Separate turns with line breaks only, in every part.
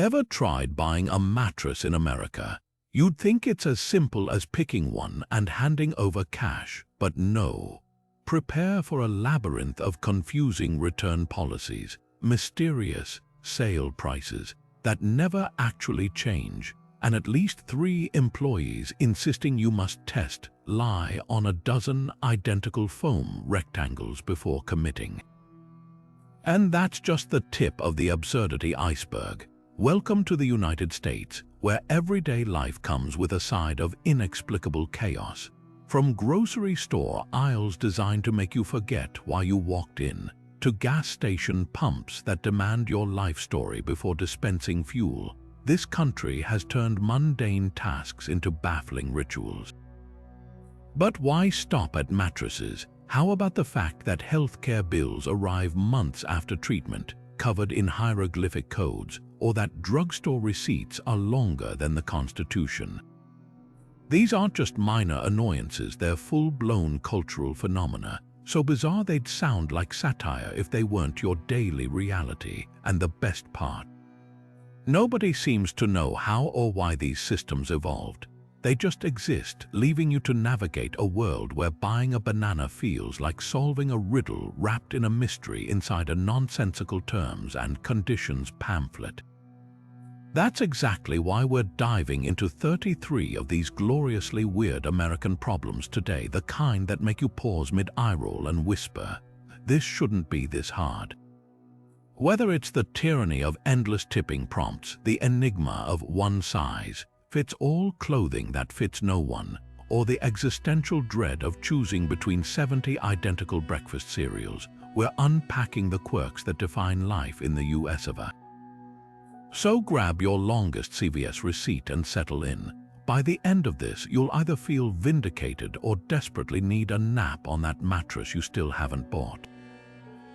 Ever tried buying a mattress in America? You'd think it's as simple as picking one and handing over cash, but no. Prepare for a labyrinth of confusing return policies, mysterious sale prices that never actually change, and at least 3 employees insisting you must test, lie on a dozen identical foam rectangles before committing. And that's just the tip of the absurdity iceberg. Welcome to the United States, where everyday life comes with a side of inexplicable chaos. From grocery store aisles designed to make you forget why you walked in, to gas station pumps that demand your life story before dispensing fuel, this country has turned mundane tasks into baffling rituals. But why stop at mattresses? How about the fact that healthcare bills arrive months after treatment, covered in hieroglyphic codes, or that drugstore receipts are longer than the Constitution? These aren't just minor annoyances, they're full-blown cultural phenomena, so bizarre they'd sound like satire if they weren't your daily reality. And the best part, nobody seems to know how or why these systems evolved. They just exist, leaving you to navigate a world where buying a banana feels like solving a riddle wrapped in a mystery inside a nonsensical terms and conditions pamphlet. That's exactly why we're diving into 33 of these gloriously weird American problems today, the kind that make you pause mid-eye roll and whisper, "This shouldn't be this hard." Whether it's the tyranny of endless tipping prompts, the enigma of one-size-fits-all clothing that fits no one, or the existential dread of choosing between 70 identical breakfast cereals, we're unpacking the quirks that define life in the US of A. So grab your longest CVS receipt and settle in. By the end of this, you'll either feel vindicated or desperately need a nap on that mattress you still haven't bought.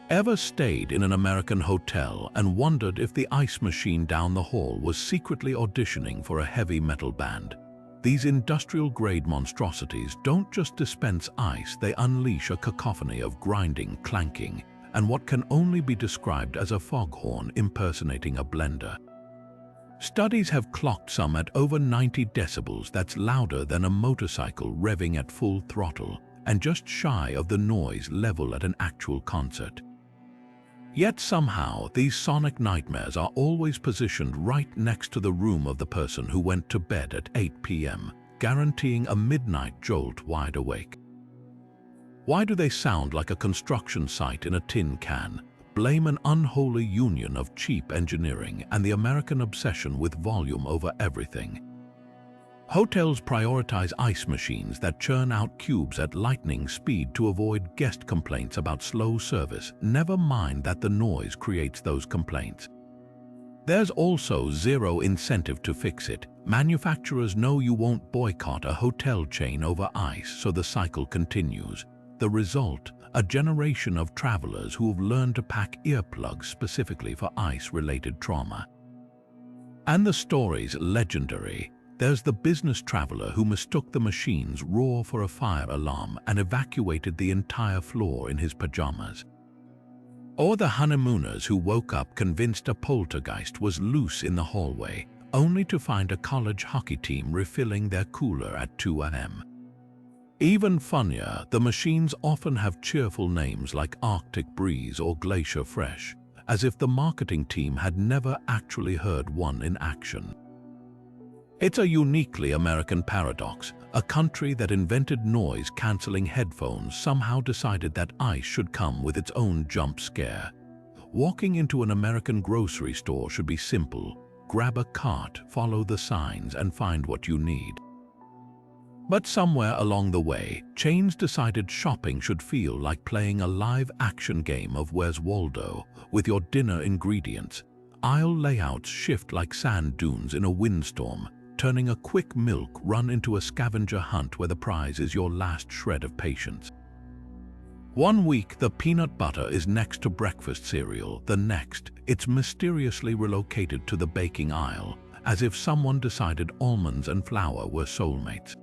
Ever stayed in an American hotel and wondered if the ice machine down the hall was secretly auditioning for a heavy metal band? These industrial-grade monstrosities don't just dispense ice, they unleash a cacophony of grinding, clanking, and what can only be described as a foghorn impersonating a blender. Studies have clocked some at over 90 decibels, that's louder than a motorcycle revving at full throttle, and just shy of the noise level at an actual concert. Yet somehow, these sonic nightmares are always positioned right next to the room of the person who went to bed at 8 p.m., guaranteeing a midnight jolt wide awake. Why do they sound like a construction site in a tin can? Blame an unholy union of cheap engineering and the American obsession with volume over everything. Hotels prioritize ice machines that churn out cubes at lightning speed to avoid guest complaints about slow service, never mind that the noise creates those complaints. There's also zero incentive to fix it. Manufacturers know you won't boycott a hotel chain over ice, so the cycle continues. The result, a generation of travelers who've learned to pack earplugs specifically for ice-related trauma. And the story's legendary. There's the business traveler who mistook the machine's roar for a fire alarm and evacuated the entire floor in his pajamas. Or the honeymooners who woke up convinced a poltergeist was loose in the hallway, only to find a college hockey team refilling their cooler at 2 a.m. Even funnier, the machines often have cheerful names like Arctic Breeze or Glacier Fresh, as if the marketing team had never actually heard one in action. It's a uniquely American paradox. A country that invented noise-canceling headphones somehow decided that ice should come with its own jump scare. Walking into an American grocery store should be simple. Grab a cart, follow the signs, and find what you need. But somewhere along the way, chains decided shopping should feel like playing a live-action game of Where's Waldo with your dinner ingredients. Aisle layouts shift like sand dunes in a windstorm, turning a quick milk run into a scavenger hunt where the prize is your last shred of patience. One week, the peanut butter is next to breakfast cereal. The next, it's mysteriously relocated to the baking aisle, as if someone decided almonds and flour were soulmates.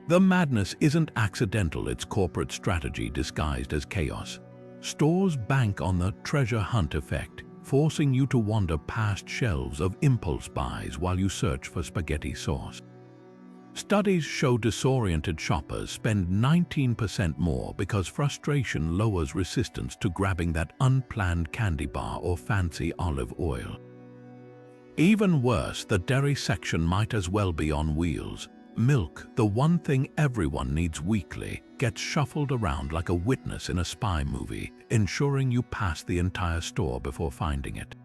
The madness isn't accidental, it's corporate strategy disguised as chaos. Stores bank on the treasure hunt effect, forcing you to wander past shelves of impulse buys while you search for spaghetti sauce. Studies show disoriented shoppers spend 19% more because frustration lowers resistance to grabbing that unplanned candy bar or fancy olive oil. Even worse, the dairy section might as well be on wheels. Milk, the one thing everyone needs weekly, gets shuffled around like a witness in a spy movie, ensuring you pass the entire store before finding it.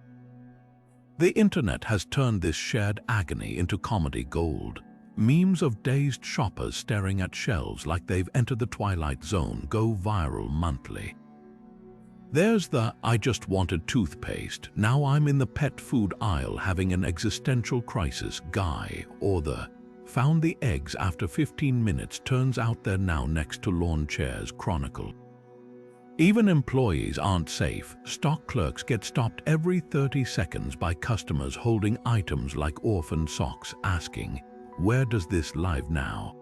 The internet has turned this shared agony into comedy gold. Memes of dazed shoppers staring at shelves like they've entered the twilight zone go viral monthly. There's the "I just wanted toothpaste, now I'm in the pet food aisle having an existential crisis" guy, or the "found the eggs after 15 minutes, turns out they're now next to lawn chairs" chronicle. Even employees aren't safe. Stock clerks get stopped every 30 seconds by customers holding items like orphan socks, asking, "Where does this live now?"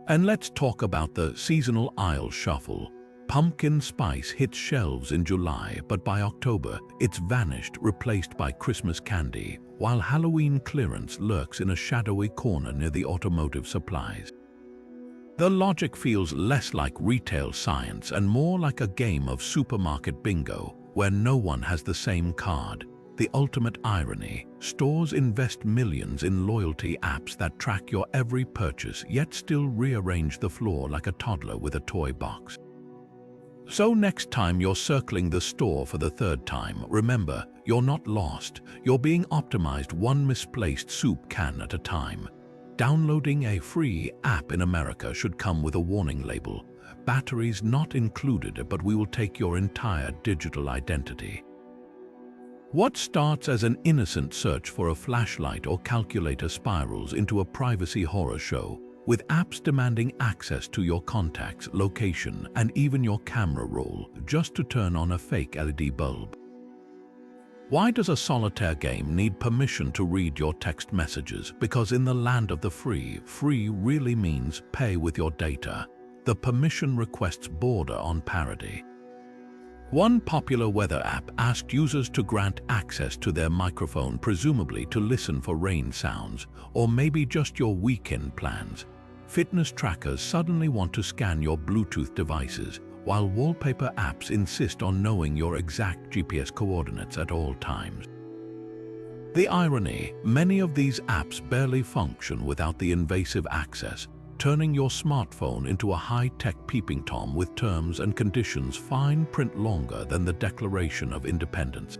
And let's talk about the seasonal aisle shuffle. Pumpkin spice hits shelves in July, but by October, it's vanished, replaced by Christmas candy, while Halloween clearance lurks in a shadowy corner near the automotive supplies. The logic feels less like retail science and more like a game of supermarket bingo, where no one has the same card. The ultimate irony: stores invest millions in loyalty apps that track your every purchase, yet still rearrange the floor like a toddler with a toy box. So next time you're circling the store for the third time, remember, you're not lost. You're being optimized one misplaced soup can at a time. Downloading a free app in America should come with a warning label. Batteries not included, but we will take your entire digital identity. What starts as an innocent search for a flashlight or calculator spirals into a privacy horror show, with apps demanding access to your contacts, location, and even your camera roll just to turn on a fake LED bulb. Why does a solitaire game need permission to read your text messages? Because in the land of the free, free really means pay with your data. The permission requests border on parody. One popular weather app asked users to grant access to their microphone, presumably to listen for rain sounds, or maybe just your weekend plans. Fitness trackers suddenly want to scan your Bluetooth devices, while wallpaper apps insist on knowing your exact GPS coordinates at all times. The irony: many of these apps barely function without the invasive access, turning your smartphone into a high-tech peeping Tom with terms and conditions fine print longer than the Declaration of Independence.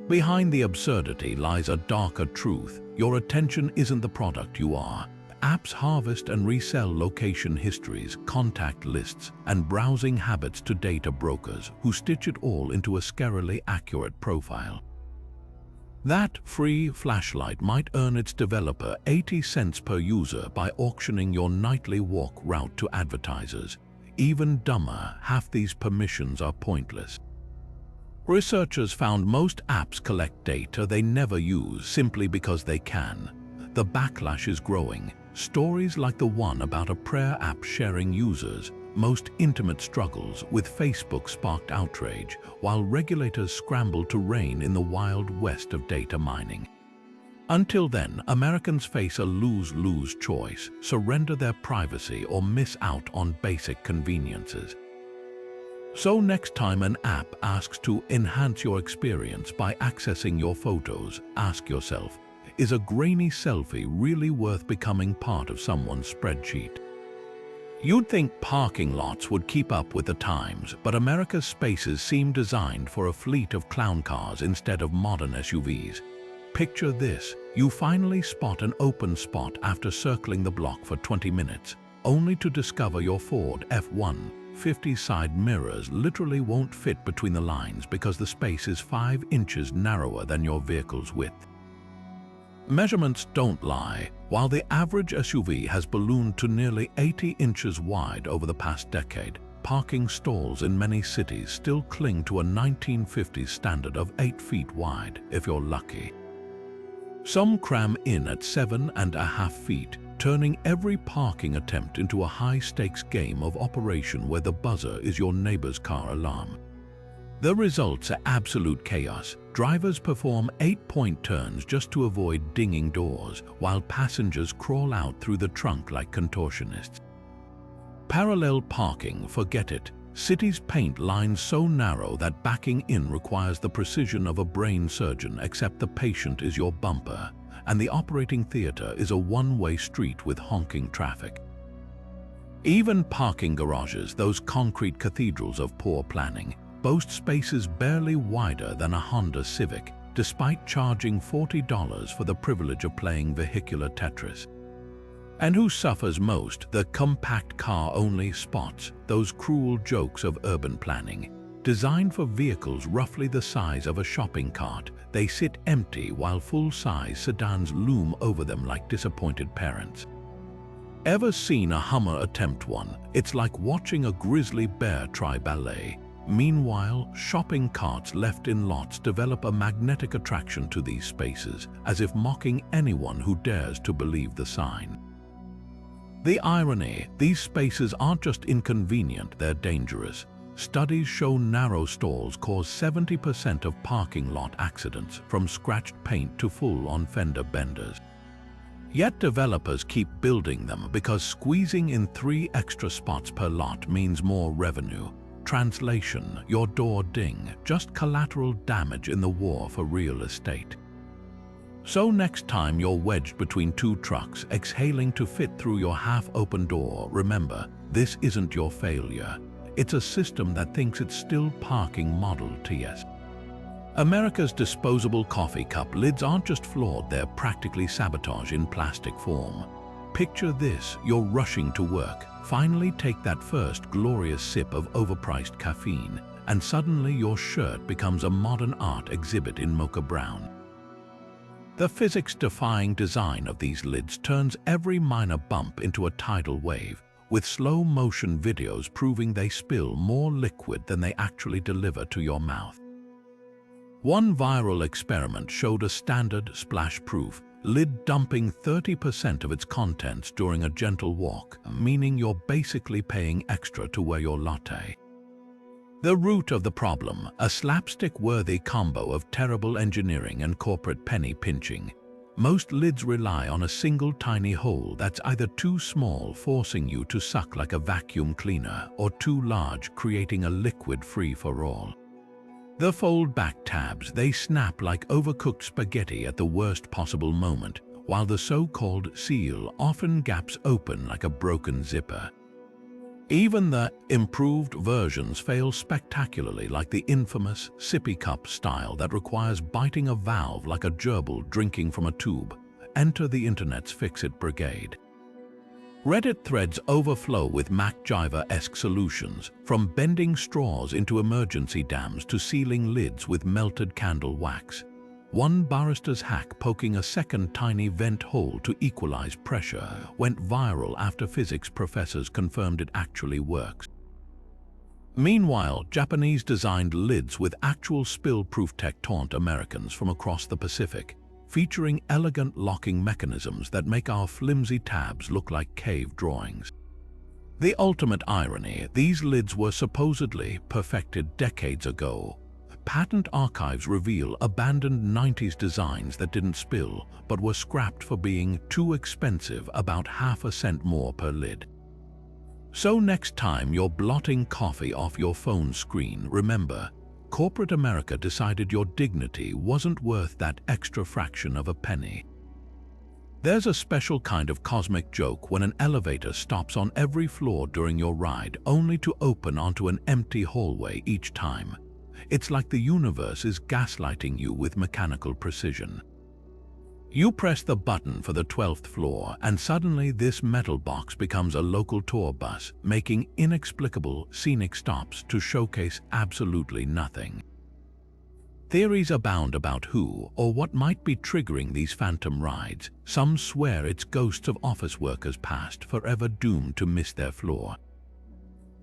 Behind the absurdity lies a darker truth. Your attention isn't the product you are. Apps harvest and resell location histories, contact lists, and browsing habits to data brokers who stitch it all into a scarily accurate profile. That free flashlight might earn its developer 80 cents per user by auctioning your nightly walk route to advertisers. Even dumber, half these permissions are pointless. Researchers found most apps collect data they never use simply because they can. The backlash is growing. Stories like the one about a prayer app sharing users' most intimate struggles with Facebook sparked outrage, while regulators scramble to rein in the wild west of data mining. Until then, Americans face a lose-lose choice: surrender their privacy or miss out on basic conveniences. So next time an app asks to enhance your experience by accessing your photos, ask yourself, is a grainy selfie really worth becoming part of someone's spreadsheet? You'd think parking lots would keep up with the times, but America's spaces seem designed for a fleet of clown cars instead of modern SUVs. Picture this: you finally spot an open spot after circling the block for 20 minutes, only to discover your Ford F-150 side mirrors literally won't fit between the lines because the space is 5 inches narrower than your vehicle's width. Measurements don't lie. While the average SUV has ballooned to nearly 80 inches wide over the past decade, parking stalls in many cities still cling to a 1950s standard of 8 feet wide, if you're lucky. Some cram in at 7.5 feet, turning every parking attempt into a high-stakes game of operation where the buzzer is your neighbor's car alarm. The results are absolute chaos. Drivers perform 8-point turns just to avoid dinging doors, while passengers crawl out through the trunk like contortionists. Parallel parking, forget it. Cities paint lines so narrow that backing in requires the precision of a brain surgeon, except the patient is your bumper, and the operating theater is a one-way street with honking traffic. Even parking garages, those concrete cathedrals of poor planning, boast spaces barely wider than a Honda Civic, despite charging $40 for the privilege of playing vehicular Tetris. And who suffers most? The compact car-only spots, those cruel jokes of urban planning. Designed for vehicles roughly the size of a shopping cart, they sit empty while full-size sedans loom over them like disappointed parents. Ever seen a Hummer attempt one? It's like watching a grizzly bear try ballet. Meanwhile, shopping carts left in lots develop a magnetic attraction to these spaces, as if mocking anyone who dares to believe the sign. The irony, these spaces aren't just inconvenient, they're dangerous. Studies show narrow stalls cause 70% of parking lot accidents, from scratched paint to full-on fender benders. Yet developers keep building them because squeezing in 3 extra spots per lot means more revenue. Translation, your door ding, just collateral damage in the war for real estate. So next time you're wedged between 2 trucks, exhaling to fit through your half-open door, remember, this isn't your failure. It's a system that thinks it's still parking Model Ts. America's disposable coffee cup lids aren't just flawed, they're practically sabotage in plastic form. Picture this, you're rushing to work, finally take that first glorious sip of overpriced caffeine, and suddenly your shirt becomes a modern art exhibit in mocha brown. The physics-defying design of these lids turns every minor bump into a tidal wave, with slow-motion videos proving they spill more liquid than they actually deliver to your mouth. One viral experiment showed a standard splash-proof lid dumping 30% of its contents during a gentle walk, meaning you're basically paying extra to wear your latte. The root of the problem, a slapstick-worthy combo of terrible engineering and corporate penny pinching. Most lids rely on a single tiny hole that's either too small, forcing you to suck like a vacuum cleaner, or too large, creating a liquid free-for-all. The fold-back tabs, they snap like overcooked spaghetti at the worst possible moment, while the so-called seal often gaps open like a broken zipper. Even the improved versions fail spectacularly, like the infamous sippy cup style that requires biting a valve like a gerbil drinking from a tube. Enter the internet's fix-it brigade. Reddit threads overflow with MacGyver-esque solutions, from bending straws into emergency dams to sealing lids with melted candle wax. One barista's hack poking a second tiny vent hole to equalize pressure went viral after physics professors confirmed it actually works. Meanwhile, Japanese-designed lids with actual spill-proof tech taunt Americans from across the Pacific, featuring elegant locking mechanisms that make our flimsy tabs look like cave drawings. The ultimate irony, these lids were supposedly perfected decades ago. Patent archives reveal abandoned 90s designs that didn't spill, but were scrapped for being too expensive, about ½ cent more per lid. So next time you're blotting coffee off your phone screen, remember, corporate America decided your dignity wasn't worth that extra fraction of a penny. There's a special kind of cosmic joke when an elevator stops on every floor during your ride, only to open onto an empty hallway each time. It's like the universe is gaslighting you with mechanical precision. You press the button for the 12th floor, and suddenly this metal box becomes a local tour bus, making inexplicable, scenic stops to showcase absolutely nothing. Theories abound about who or what might be triggering these phantom rides. Some swear it's ghosts of office workers past, forever doomed to miss their floor.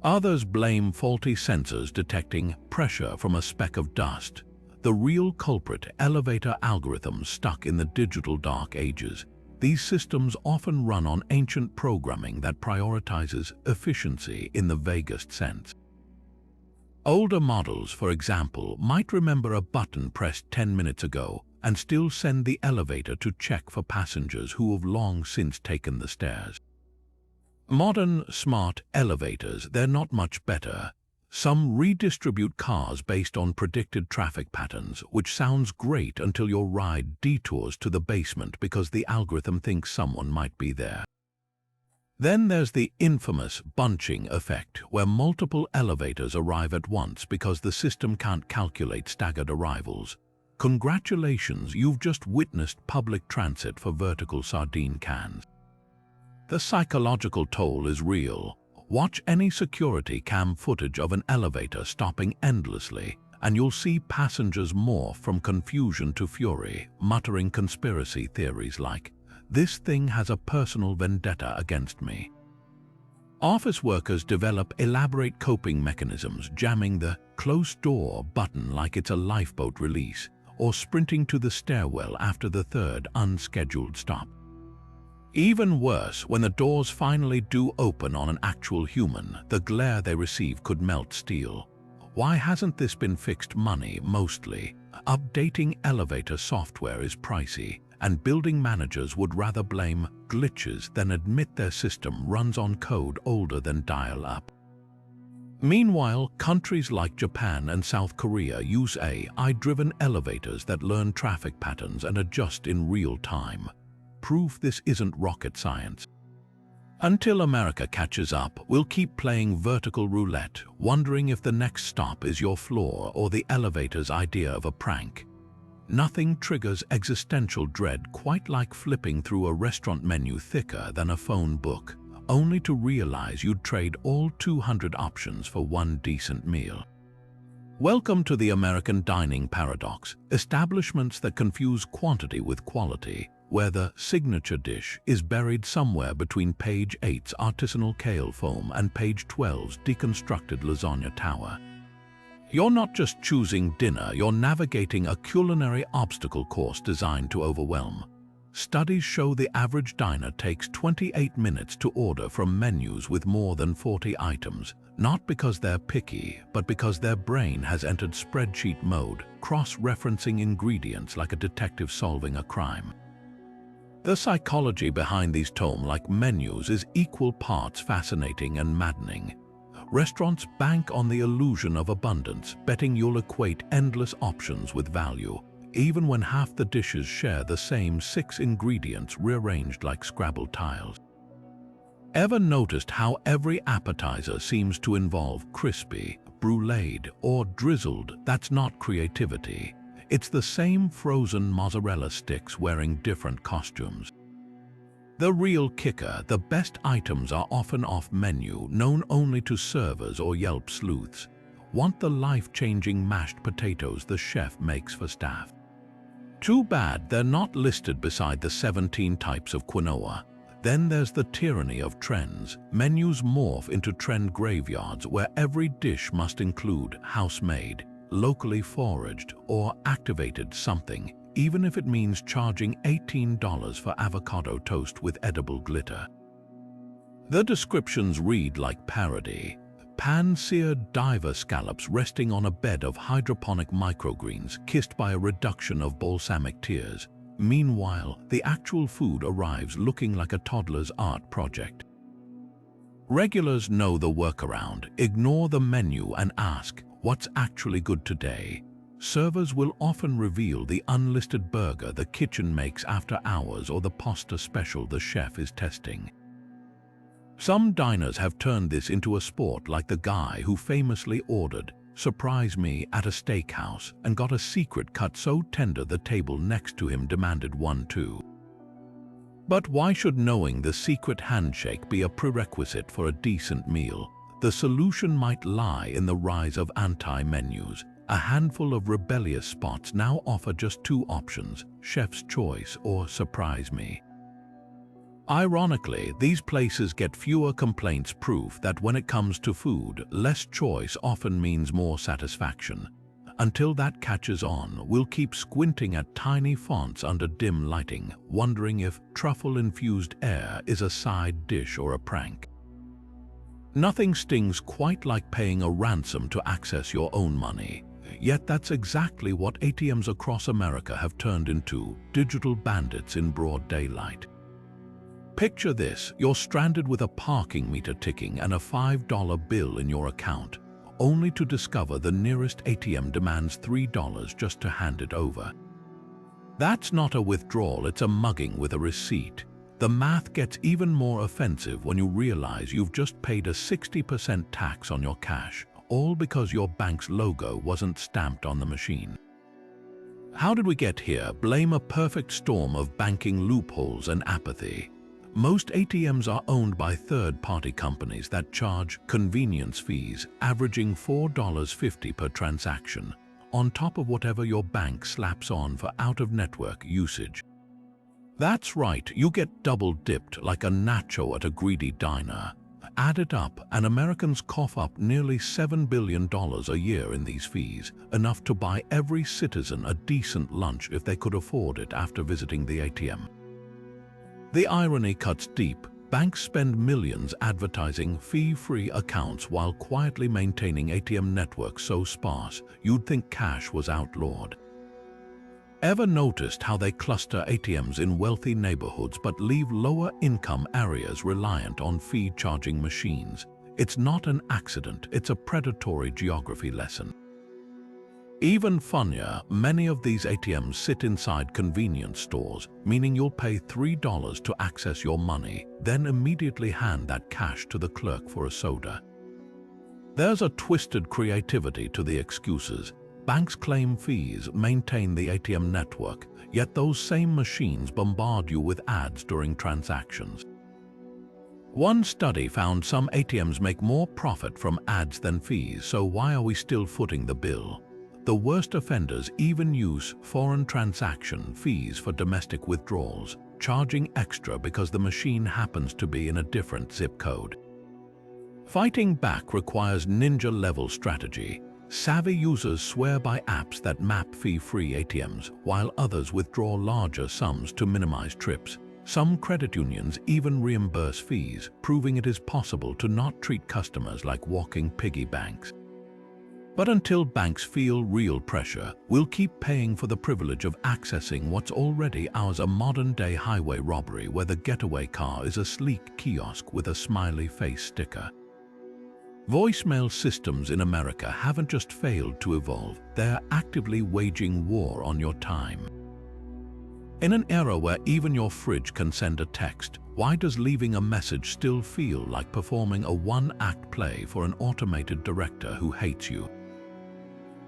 Others blame faulty sensors detecting pressure from a speck of dust. The real culprit, elevator algorithms stuck in the digital dark ages. These systems often run on ancient programming that prioritizes efficiency in the vaguest sense. Older models, for example, might remember a button pressed 10 minutes ago and still send the elevator to check for passengers who have long since taken the stairs. Modern, smart elevators, they're not much better. Some redistribute cars based on predicted traffic patterns, which sounds great until your ride detours to the basement because the algorithm thinks someone might be there. Then there's the infamous bunching effect, where multiple elevators arrive at once because the system can't calculate staggered arrivals. Congratulations, you've just witnessed public transit for vertical sardine cans. The psychological toll is real. Watch any security cam footage of an elevator stopping endlessly, and you'll see passengers morph from confusion to fury, muttering conspiracy theories like, "This thing has a personal vendetta against me." Office workers develop elaborate coping mechanisms, jamming the "close door" button like it's a lifeboat release, or sprinting to the stairwell after the third unscheduled stop. Even worse, when the doors finally do open on an actual human, the glare they receive could melt steel. Why hasn't this been fixed? Money, mostly. Updating elevator software is pricey, and building managers would rather blame glitches than admit their system runs on code older than dial-up. Meanwhile, countries like Japan and South Korea use AI-driven elevators that learn traffic patterns and adjust in real time. Proof this isn't rocket science. Until America catches up, we'll keep playing vertical roulette, wondering if the next stop is your floor or the elevator's idea of a prank. Nothing triggers existential dread quite like flipping through a restaurant menu thicker than a phone book, only to realize you'd trade all 200 options for one decent meal. Welcome to the American dining paradox, establishments that confuse quantity with quality, where the signature dish is buried somewhere between page 8's artisanal kale foam and page 12's deconstructed lasagna tower. You're not just choosing dinner, you're navigating a culinary obstacle course designed to overwhelm. Studies show the average diner takes 28 minutes to order from menus with more than 40 items, not because they're picky, but because their brain has entered spreadsheet mode, cross-referencing ingredients like a detective solving a crime. The psychology behind these tome-like menus is equal parts fascinating and maddening. Restaurants bank on the illusion of abundance, betting you'll equate endless options with value, even when half the dishes share the same 6 ingredients rearranged like Scrabble tiles. Ever noticed how every appetizer seems to involve crispy, bruleed, or drizzled? That's not creativity. It's the same frozen mozzarella sticks wearing different costumes. The real kicker, the best items are often off-menu, known only to servers or Yelp sleuths. Want the life-changing mashed potatoes the chef makes for staff? Too bad they're not listed beside the 17 types of quinoa. Then there's the tyranny of trends. Menus morph into trend graveyards where every dish must include house-made, locally foraged, or activated something, even if it means charging $18 for avocado toast with edible glitter. The descriptions read like parody. Pan-seared diver scallops resting on a bed of hydroponic microgreens kissed by a reduction of balsamic tears. Meanwhile, the actual food arrives looking like a toddler's art project. Regulars know the workaround. Ignore the menu and ask, "What's actually good today?" Servers will often reveal the unlisted burger the kitchen makes after hours or the pasta special the chef is testing. Some diners have turned this into a sport, like the guy who famously ordered "surprise me" at a steakhouse and got a secret cut so tender the table next to him demanded one too. But why should knowing the secret handshake be a prerequisite for a decent meal? The solution might lie in the rise of anti-menus. A handful of rebellious spots now offer just 2 options, chef's choice or surprise me. Ironically, these places get fewer complaints, proof that when it comes to food, less choice often means more satisfaction. Until that catches on, we'll keep squinting at tiny fonts under dim lighting, wondering if truffle-infused air is a side dish or a prank. Nothing stings quite like paying a ransom to access your own money. Yet that's exactly what ATMs across America have turned into: digital bandits in broad daylight. Picture this: you're stranded with a parking meter ticking and a $5 bill in your account, only to discover the nearest ATM demands $3 just to hand it over. That's not a withdrawal, it's a mugging with a receipt. The math gets even more offensive when you realize you've just paid a 60% tax on your cash, all because your bank's logo wasn't stamped on the machine. How did we get here? Blame a perfect storm of banking loopholes and apathy. Most ATMs are owned by third-party companies that charge convenience fees averaging $4.50 per transaction, on top of whatever your bank slaps on for out-of-network usage. That's right, you get double-dipped like a nacho at a greedy diner. Add it up, and Americans cough up nearly $7 billion a year in these fees, enough to buy every citizen a decent lunch if they could afford it after visiting the ATM. The irony cuts deep. Banks spend millions advertising fee-free accounts while quietly maintaining ATM networks so sparse you'd think cash was outlawed. Ever noticed how they cluster ATMs in wealthy neighborhoods but leave lower-income areas reliant on fee-charging machines? It's not an accident, it's a predatory geography lesson. Even funnier, many of these ATMs sit inside convenience stores, meaning you'll pay $3 to access your money, then immediately hand that cash to the clerk for a soda. There's a twisted creativity to the excuses. Banks claim fees maintain the ATM network, yet those same machines bombard you with ads during transactions. One study found some ATMs make more profit from ads than fees, so why are we still footing the bill? The worst offenders even use foreign transaction fees for domestic withdrawals, charging extra because the machine happens to be in a different zip code. Fighting back requires ninja-level strategy. Savvy users swear by apps that map fee-free ATMs, while others withdraw larger sums to minimize trips. Some credit unions even reimburse fees, proving it is possible to not treat customers like walking piggy banks. But until banks feel real pressure, we'll keep paying for the privilege of accessing what's already ours: a modern-day highway robbery where the getaway car is a sleek kiosk with a smiley face sticker. Voicemail systems in America haven't just failed to evolve, they're actively waging war on your time. In an era where even your fridge can send a text, why does leaving a message still feel like performing a one-act play for an automated director who hates you?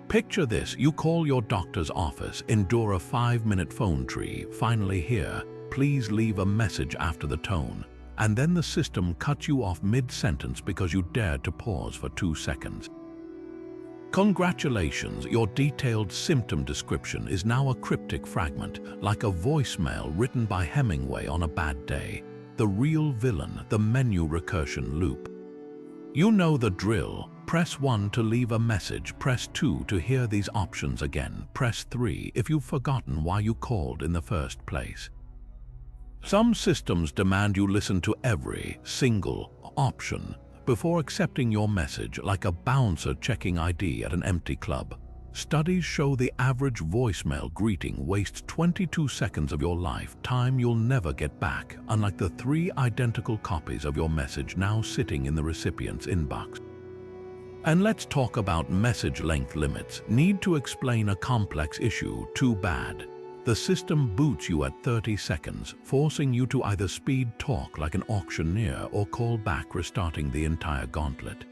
Picture this: you call your doctor's office, endure a 5-minute phone tree, finally hear, "Please leave a message after the tone," and then the system cuts you off mid-sentence because you dared to pause for 2 seconds. Congratulations, your detailed symptom description is now a cryptic fragment, like a voicemail written by Hemingway on a bad day. The real villain, the menu recursion loop. You know the drill. Press 1 to leave a message, press 2 to hear these options again, press 3 if you've forgotten why you called in the first place. Some systems demand you listen to every single option before accepting your message, like a bouncer checking ID at an empty club. Studies show the average voicemail greeting wastes 22 seconds of your life, time you'll never get back, unlike the 3 identical copies of your message now sitting in the recipient's inbox. And let's talk about message length limits. Need to explain a complex issue? Too bad. The system boots you at 30 seconds, forcing you to either speed talk like an auctioneer or call back, restarting the entire gauntlet.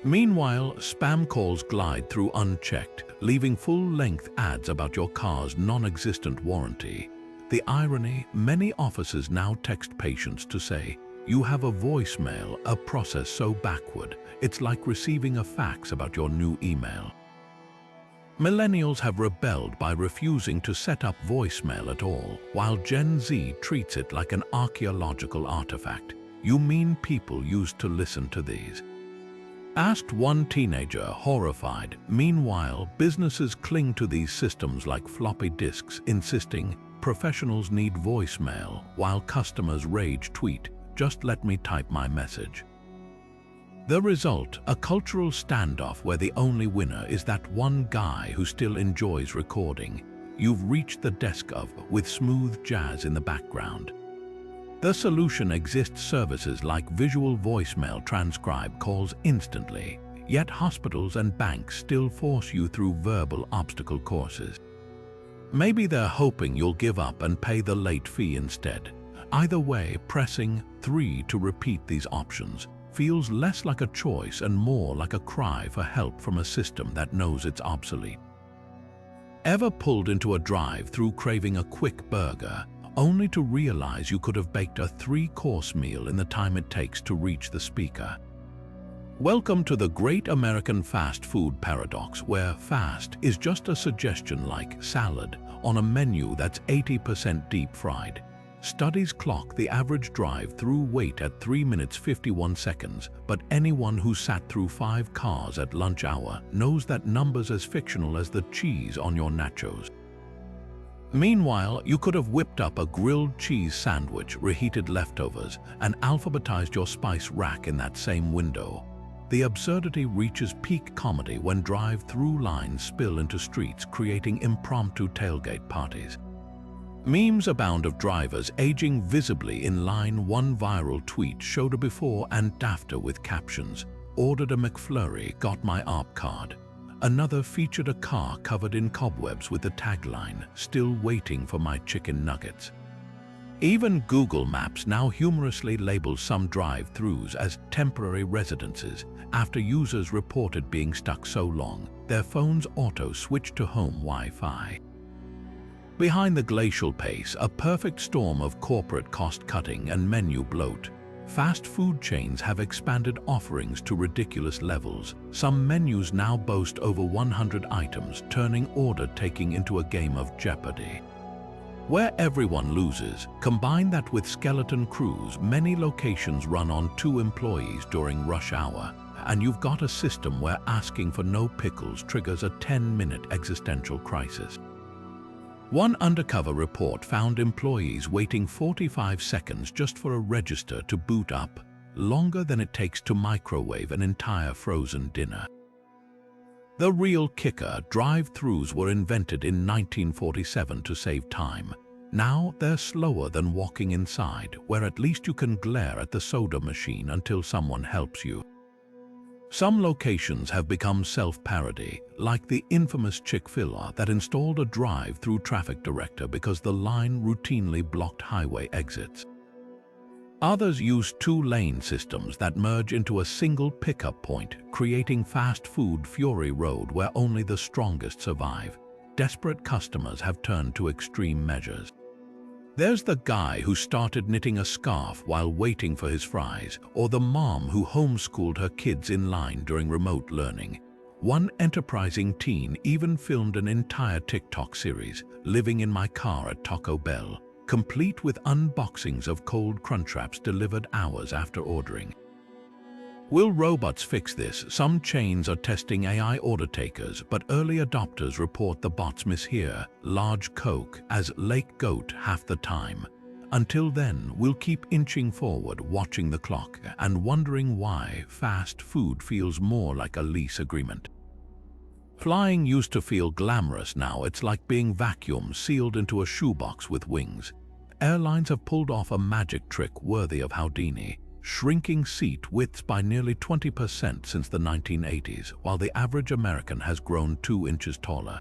Meanwhile, spam calls glide through unchecked, leaving full-length ads about your car's non-existent warranty. The irony: many offices now text patients to say, "You have a voicemail," a process so backward, it's like receiving a fax about your new email. Millennials have rebelled by refusing to set up voicemail at all, while Gen Z treats it like an archaeological artifact. You mean people used to listen to these? Asked one teenager, horrified. Meanwhile, businesses cling to these systems like floppy disks, insisting professionals need voicemail, while customers rage tweet, "Just let me type my message." The result, a cultural standoff where the only winner is that one guy who still enjoys recording you've reached the desk of with smooth jazz in the background. The solution exists: services like visual voicemail transcribe calls instantly, yet hospitals and banks still force you through verbal obstacle courses. Maybe they're hoping you'll give up and pay the late fee instead. Either way, pressing 3 to repeat these options feels less like a choice and more like a cry for help from a system that knows it's obsolete. Ever pulled into a drive-thru craving a quick burger, only to realize you could have baked a 3-course meal in the time it takes to reach the speaker? Welcome to the great American fast food paradox, where fast is just a suggestion like salad on a menu that's 80% deep-fried. Studies clock the average drive-thru wait at 3 minutes 51 seconds, but anyone who sat through 5 cars at lunch hour knows that number's as fictional as the cheese on your nachos. Meanwhile, you could have whipped up a grilled cheese sandwich, reheated leftovers, and alphabetized your spice rack in that same window. The absurdity reaches peak comedy when drive-thru lines spill into streets, creating impromptu tailgate parties. Memes abound of drivers aging visibly in line. One viral tweet showed a before and after with captions, "Ordered a McFlurry, got my ARP card." Another featured a car covered in cobwebs with the tagline, "Still waiting for my chicken nuggets." Even Google Maps now humorously labels some drive-thrus as temporary residences after users reported being stuck so long, their phones auto-switched to home Wi-Fi. Behind the glacial pace, a perfect storm of corporate cost-cutting and menu bloat, fast food chains have expanded offerings to ridiculous levels. Some menus now boast over 100 items, turning order-taking into a game of Jeopardy. Where everyone loses, combine that with skeleton crews. Many locations run on 2 employees during rush hour, and you've got a system where asking for no pickles triggers a 10-minute existential crisis. One undercover report found employees waiting 45 seconds just for a register to boot up, longer than it takes to microwave an entire frozen dinner. The real kicker: drive-thrus were invented in 1947 to save time. Now they're slower than walking inside, where at least you can glare at the soda machine until someone helps you. Some locations have become self-parody, like the infamous Chick-fil-A that installed a drive-thru traffic director because the line routinely blocked highway exits. Others use 2-lane systems that merge into a single pickup point, creating fast food fury road where only the strongest survive. Desperate customers have turned to extreme measures. There's the guy who started knitting a scarf while waiting for his fries, or the mom who homeschooled her kids in line during remote learning. One enterprising teen even filmed an entire TikTok series, "Living in my car at Taco Bell," complete with unboxings of cold Crunchwraps delivered hours after ordering. Will robots fix this? Some chains are testing AI order takers, but early adopters report the bots mishear large Coke as Lake Goat half the time. Until then, we'll keep inching forward, watching the clock and wondering why fast food feels more like a lease agreement. Flying used to feel glamorous. Now it's like being vacuum sealed into a shoebox with wings. Airlines have pulled off a magic trick worthy of Houdini, shrinking seat widths by nearly 20% since the 1980s, while the average American has grown 2 inches taller.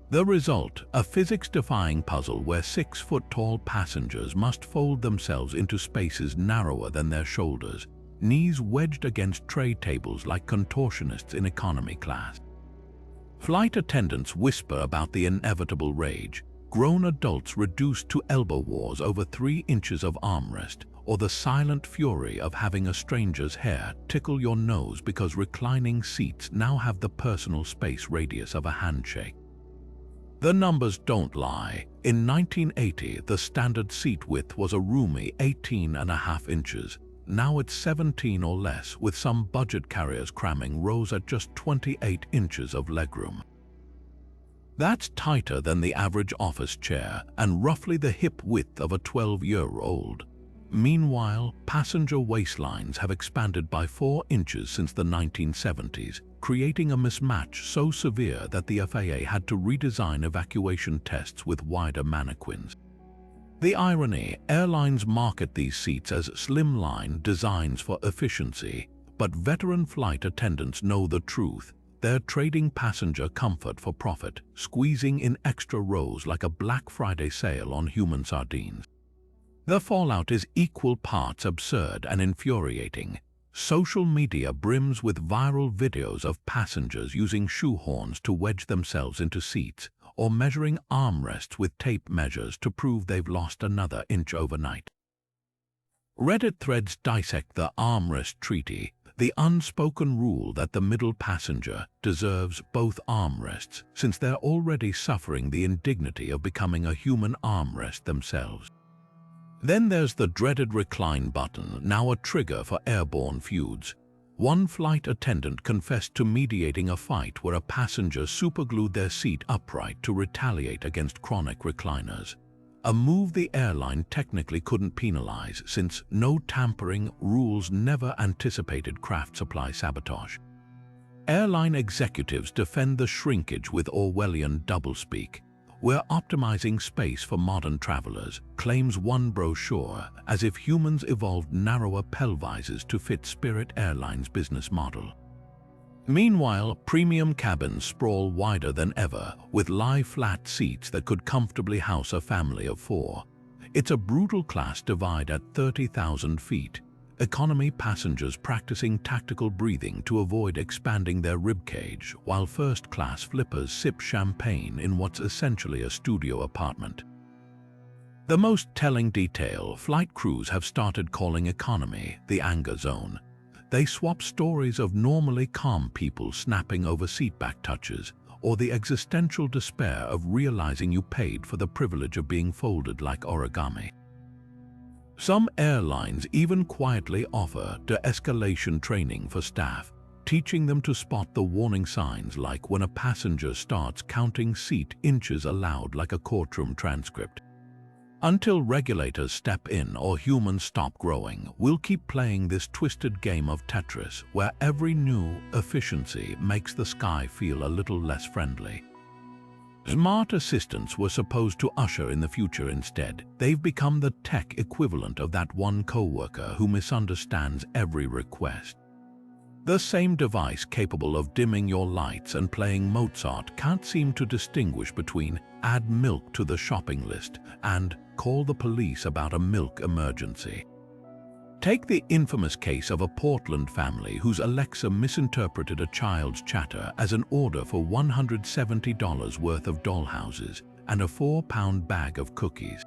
The result, a physics-defying puzzle where 6-foot-tall passengers must fold themselves into spaces narrower than their shoulders, knees wedged against tray tables like contortionists in economy class. Flight attendants whisper about the inevitable rage, grown adults reduced to elbow wars over 3 inches of armrest, or the silent fury of having a stranger's hair tickle your nose because reclining seats now have the personal space radius of a handshake. The numbers don't lie. In 1980, the standard seat width was a roomy 18.5 inches. Now it's 17 or less, with some budget carriers cramming rows at just 28 inches of legroom. That's tighter than the average office chair and roughly the hip width of a 12-year-old. Meanwhile, passenger waistlines have expanded by 4 inches since the 1970s, creating a mismatch so severe that the FAA had to redesign evacuation tests with wider mannequins. The irony: airlines market these seats as slimline designs for efficiency, but veteran flight attendants know the truth. They're trading passenger comfort for profit, squeezing in extra rows like a Black Friday sale on human sardines. The fallout is equal parts absurd and infuriating. Social media brims with viral videos of passengers using shoehorns to wedge themselves into seats, or measuring armrests with tape measures to prove they've lost another inch overnight. Reddit threads dissect the armrest treaty, the unspoken rule that the middle passenger deserves both armrests since they're already suffering the indignity of becoming a human armrest themselves. Then there's the dreaded recline button, now a trigger for airborne feuds. One flight attendant confessed to mediating a fight where a passenger superglued their seat upright to retaliate against chronic recliners. A move the airline technically couldn't penalize since no tampering rules never anticipated craft supply sabotage. Airline executives defend the shrinkage with Orwellian doublespeak. "We're optimizing space for modern travelers," claims one brochure, as if humans evolved narrower pelvises to fit Spirit Airlines' business model. Meanwhile, premium cabins sprawl wider than ever, with lie-flat seats that could comfortably house a family of 4. It's a brutal class divide at 30,000 feet. Economy passengers practicing tactical breathing to avoid expanding their ribcage, while first-class flippers sip champagne in what's essentially a studio apartment. The most telling detail: flight crews have started calling economy the anger zone. They swap stories of normally calm people snapping over seatback touches, or the existential despair of realizing you paid for the privilege of being folded like origami. Some airlines even quietly offer de-escalation training for staff, teaching them to spot the warning signs like when a passenger starts counting seat inches aloud like a courtroom transcript. Until regulators step in or humans stop growing, we'll keep playing this twisted game of Tetris where every new efficiency makes the sky feel a little less friendly. Smart assistants were supposed to usher in the future. Instead, they've become the tech equivalent of that one coworker who misunderstands every request. The same device capable of dimming your lights and playing Mozart can't seem to distinguish between "add milk to the shopping list" and "call the police about a milk emergency." Take the infamous case of a Portland family whose Alexa misinterpreted a child's chatter as an order for $170 worth of dollhouses and a 4-pound bag of cookies.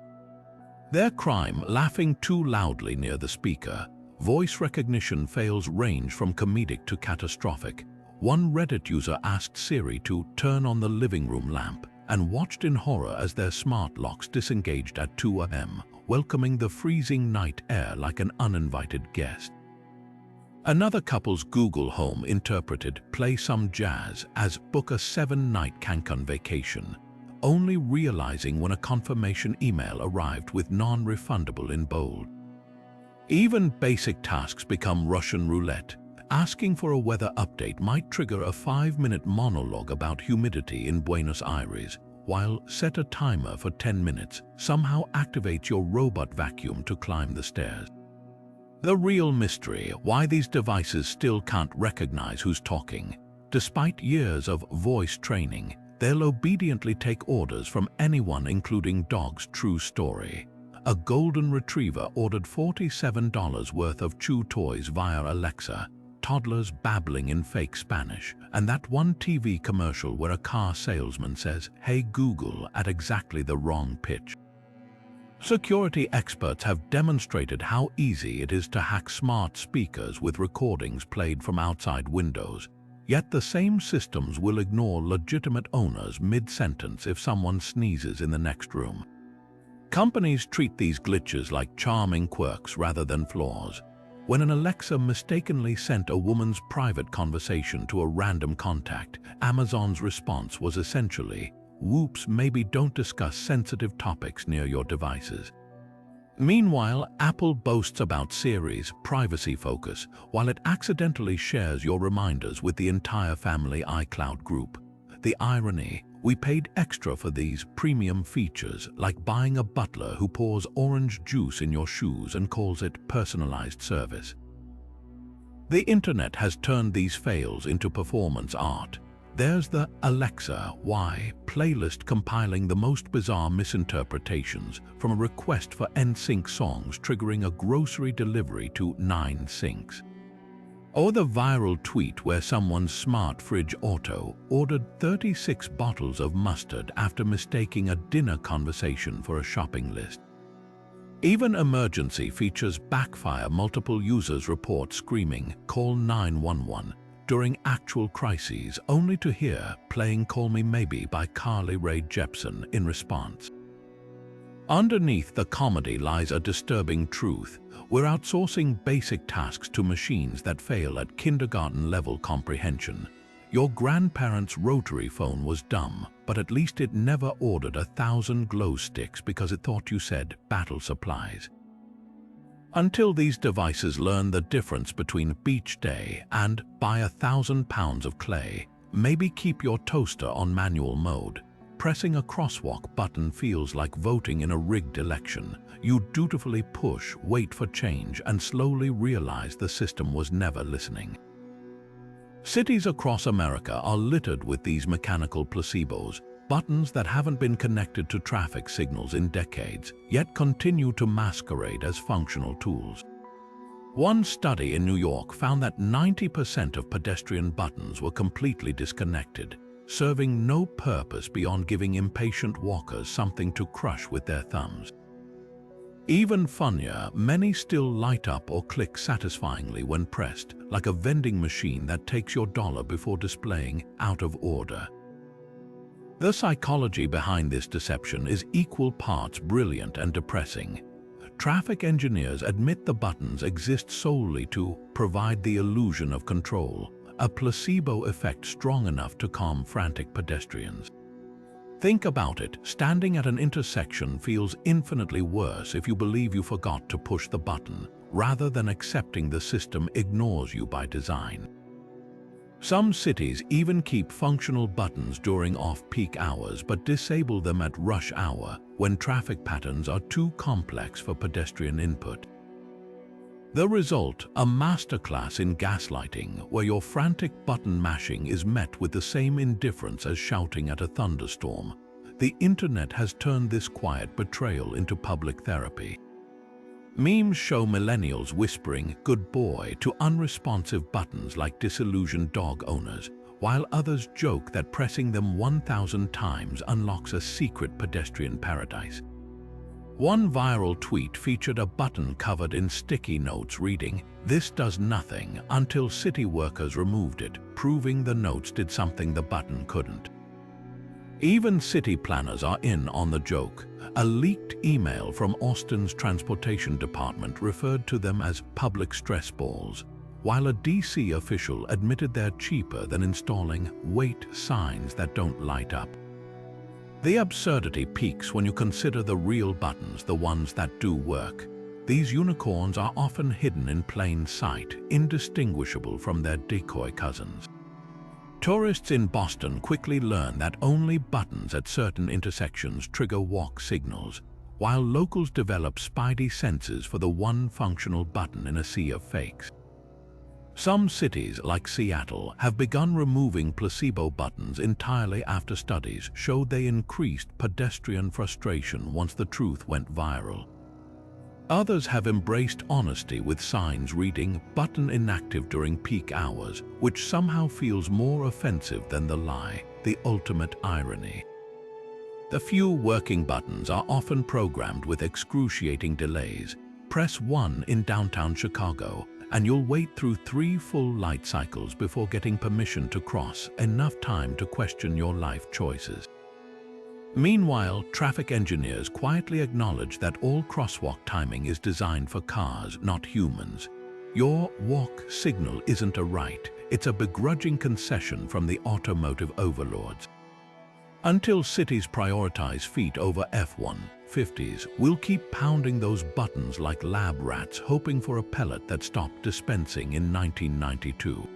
Their crime: laughing too loudly near the speaker. Voice recognition fails range from comedic to catastrophic. One Reddit user asked Siri to turn on the living room lamp and watched in horror as their smart locks disengaged at 2 a.m., welcoming the freezing night air like an uninvited guest. Another couple's Google Home interpreted "play some jazz" as "book a 7-night Cancun vacation," only realizing when a confirmation email arrived with "non-refundable" in bold. Even basic tasks become Russian roulette. Asking for a weather update might trigger a 5-minute monologue about humidity in Buenos Aires, while "set a timer for 10 minutes" somehow activates your robot vacuum to climb the stairs. The real mystery: why these devices still can't recognize who's talking. Despite years of voice training, they'll obediently take orders from anyone, including dogs. True story. A golden retriever ordered $47 worth of chew toys via Alexa, toddlers babbling in fake Spanish, and that one TV commercial where a car salesman says "Hey Google" at exactly the wrong pitch. Security experts have demonstrated how easy it is to hack smart speakers with recordings played from outside windows, yet the same systems will ignore legitimate owners mid-sentence if someone sneezes in the next room. Companies treat these glitches like charming quirks rather than flaws. When an Alexa mistakenly sent a woman's private conversation to a random contact, Amazon's response was essentially, "Whoops, maybe don't discuss sensitive topics near your devices." Meanwhile, Apple boasts about Siri's privacy focus, while it accidentally shares your reminders with the entire family iCloud group. The irony: we paid extra for these premium features, like buying a butler who pours orange juice in your shoes and calls it personalized service. The internet has turned these fails into performance art. There's the Alexa Why playlist compiling the most bizarre misinterpretations, from a request for NSYNC songs triggering a grocery delivery to 9 sinks. Or the viral tweet where someone's smart fridge auto ordered 36 bottles of mustard after mistaking a dinner conversation for a shopping list. Even emergency features backfire. Multiple users report screaming, "Call 911," during actual crises, only to hear playing "Call Me Maybe" by Carly Rae Jepsen in response. Underneath the comedy lies a disturbing truth. We're outsourcing basic tasks to machines that fail at kindergarten-level comprehension. Your grandparents' rotary phone was dumb, but at least it never ordered 1,000 glow sticks because it thought you said battle supplies. Until these devices learn the difference between beach day and buy 1,000 pounds of clay, maybe keep your toaster on manual mode. Pressing a crosswalk button feels like voting in a rigged election. You dutifully push, wait for change, and slowly realize the system was never listening. Cities across America are littered with these mechanical placebos, buttons that haven't been connected to traffic signals in decades, yet continue to masquerade as functional tools. One study in New York found that 90% of pedestrian buttons were completely disconnected, serving no purpose beyond giving impatient walkers something to crush with their thumbs. Even funnier, many still light up or click satisfyingly when pressed, like a vending machine that takes your dollar before displaying "out of order." The psychology behind this deception is equal parts brilliant and depressing. Traffic engineers admit the buttons exist solely to provide the illusion of control, a placebo effect strong enough to calm frantic pedestrians. Think about it: standing at an intersection feels infinitely worse if you believe you forgot to push the button, rather than accepting the system ignores you by design. Some cities even keep functional buttons during off-peak hours but disable them at rush hour when traffic patterns are too complex for pedestrian input. The result: a masterclass in gaslighting, where your frantic button mashing is met with the same indifference as shouting at a thunderstorm. The internet has turned this quiet betrayal into public therapy. Memes show millennials whispering "good boy" to unresponsive buttons like disillusioned dog owners, while others joke that pressing them 1,000 times unlocks a secret pedestrian paradise. One viral tweet featured a button covered in sticky notes reading, "This does nothing," until city workers removed it, proving the notes did something the button couldn't. Even city planners are in on the joke. A leaked email from Austin's transportation department referred to them as "public stress balls," while a DC official admitted they're cheaper than installing "wait" signs that don't light up. The absurdity peaks when you consider the real buttons, the ones that do work. These unicorns are often hidden in plain sight, indistinguishable from their decoy cousins. Tourists in Boston quickly learn that only buttons at certain intersections trigger walk signals, while locals develop spidey senses for the one functional button in a sea of fakes. Some cities, like Seattle, have begun removing placebo buttons entirely after studies showed they increased pedestrian frustration once the truth went viral. Others have embraced honesty with signs reading "button inactive during peak hours," which somehow feels more offensive than the lie, the ultimate irony. The few working buttons are often programmed with excruciating delays. Press 1 in downtown Chicago, and you'll wait through 3 full light cycles before getting permission to cross, enough time to question your life choices. Meanwhile, traffic engineers quietly acknowledge that all crosswalk timing is designed for cars, not humans. Your walk signal isn't a right, it's a begrudging concession from the automotive overlords. Until cities prioritize feet over F1, 50s, we'll keep pounding those buttons like lab rats, hoping for a pellet that stopped dispensing in 1992.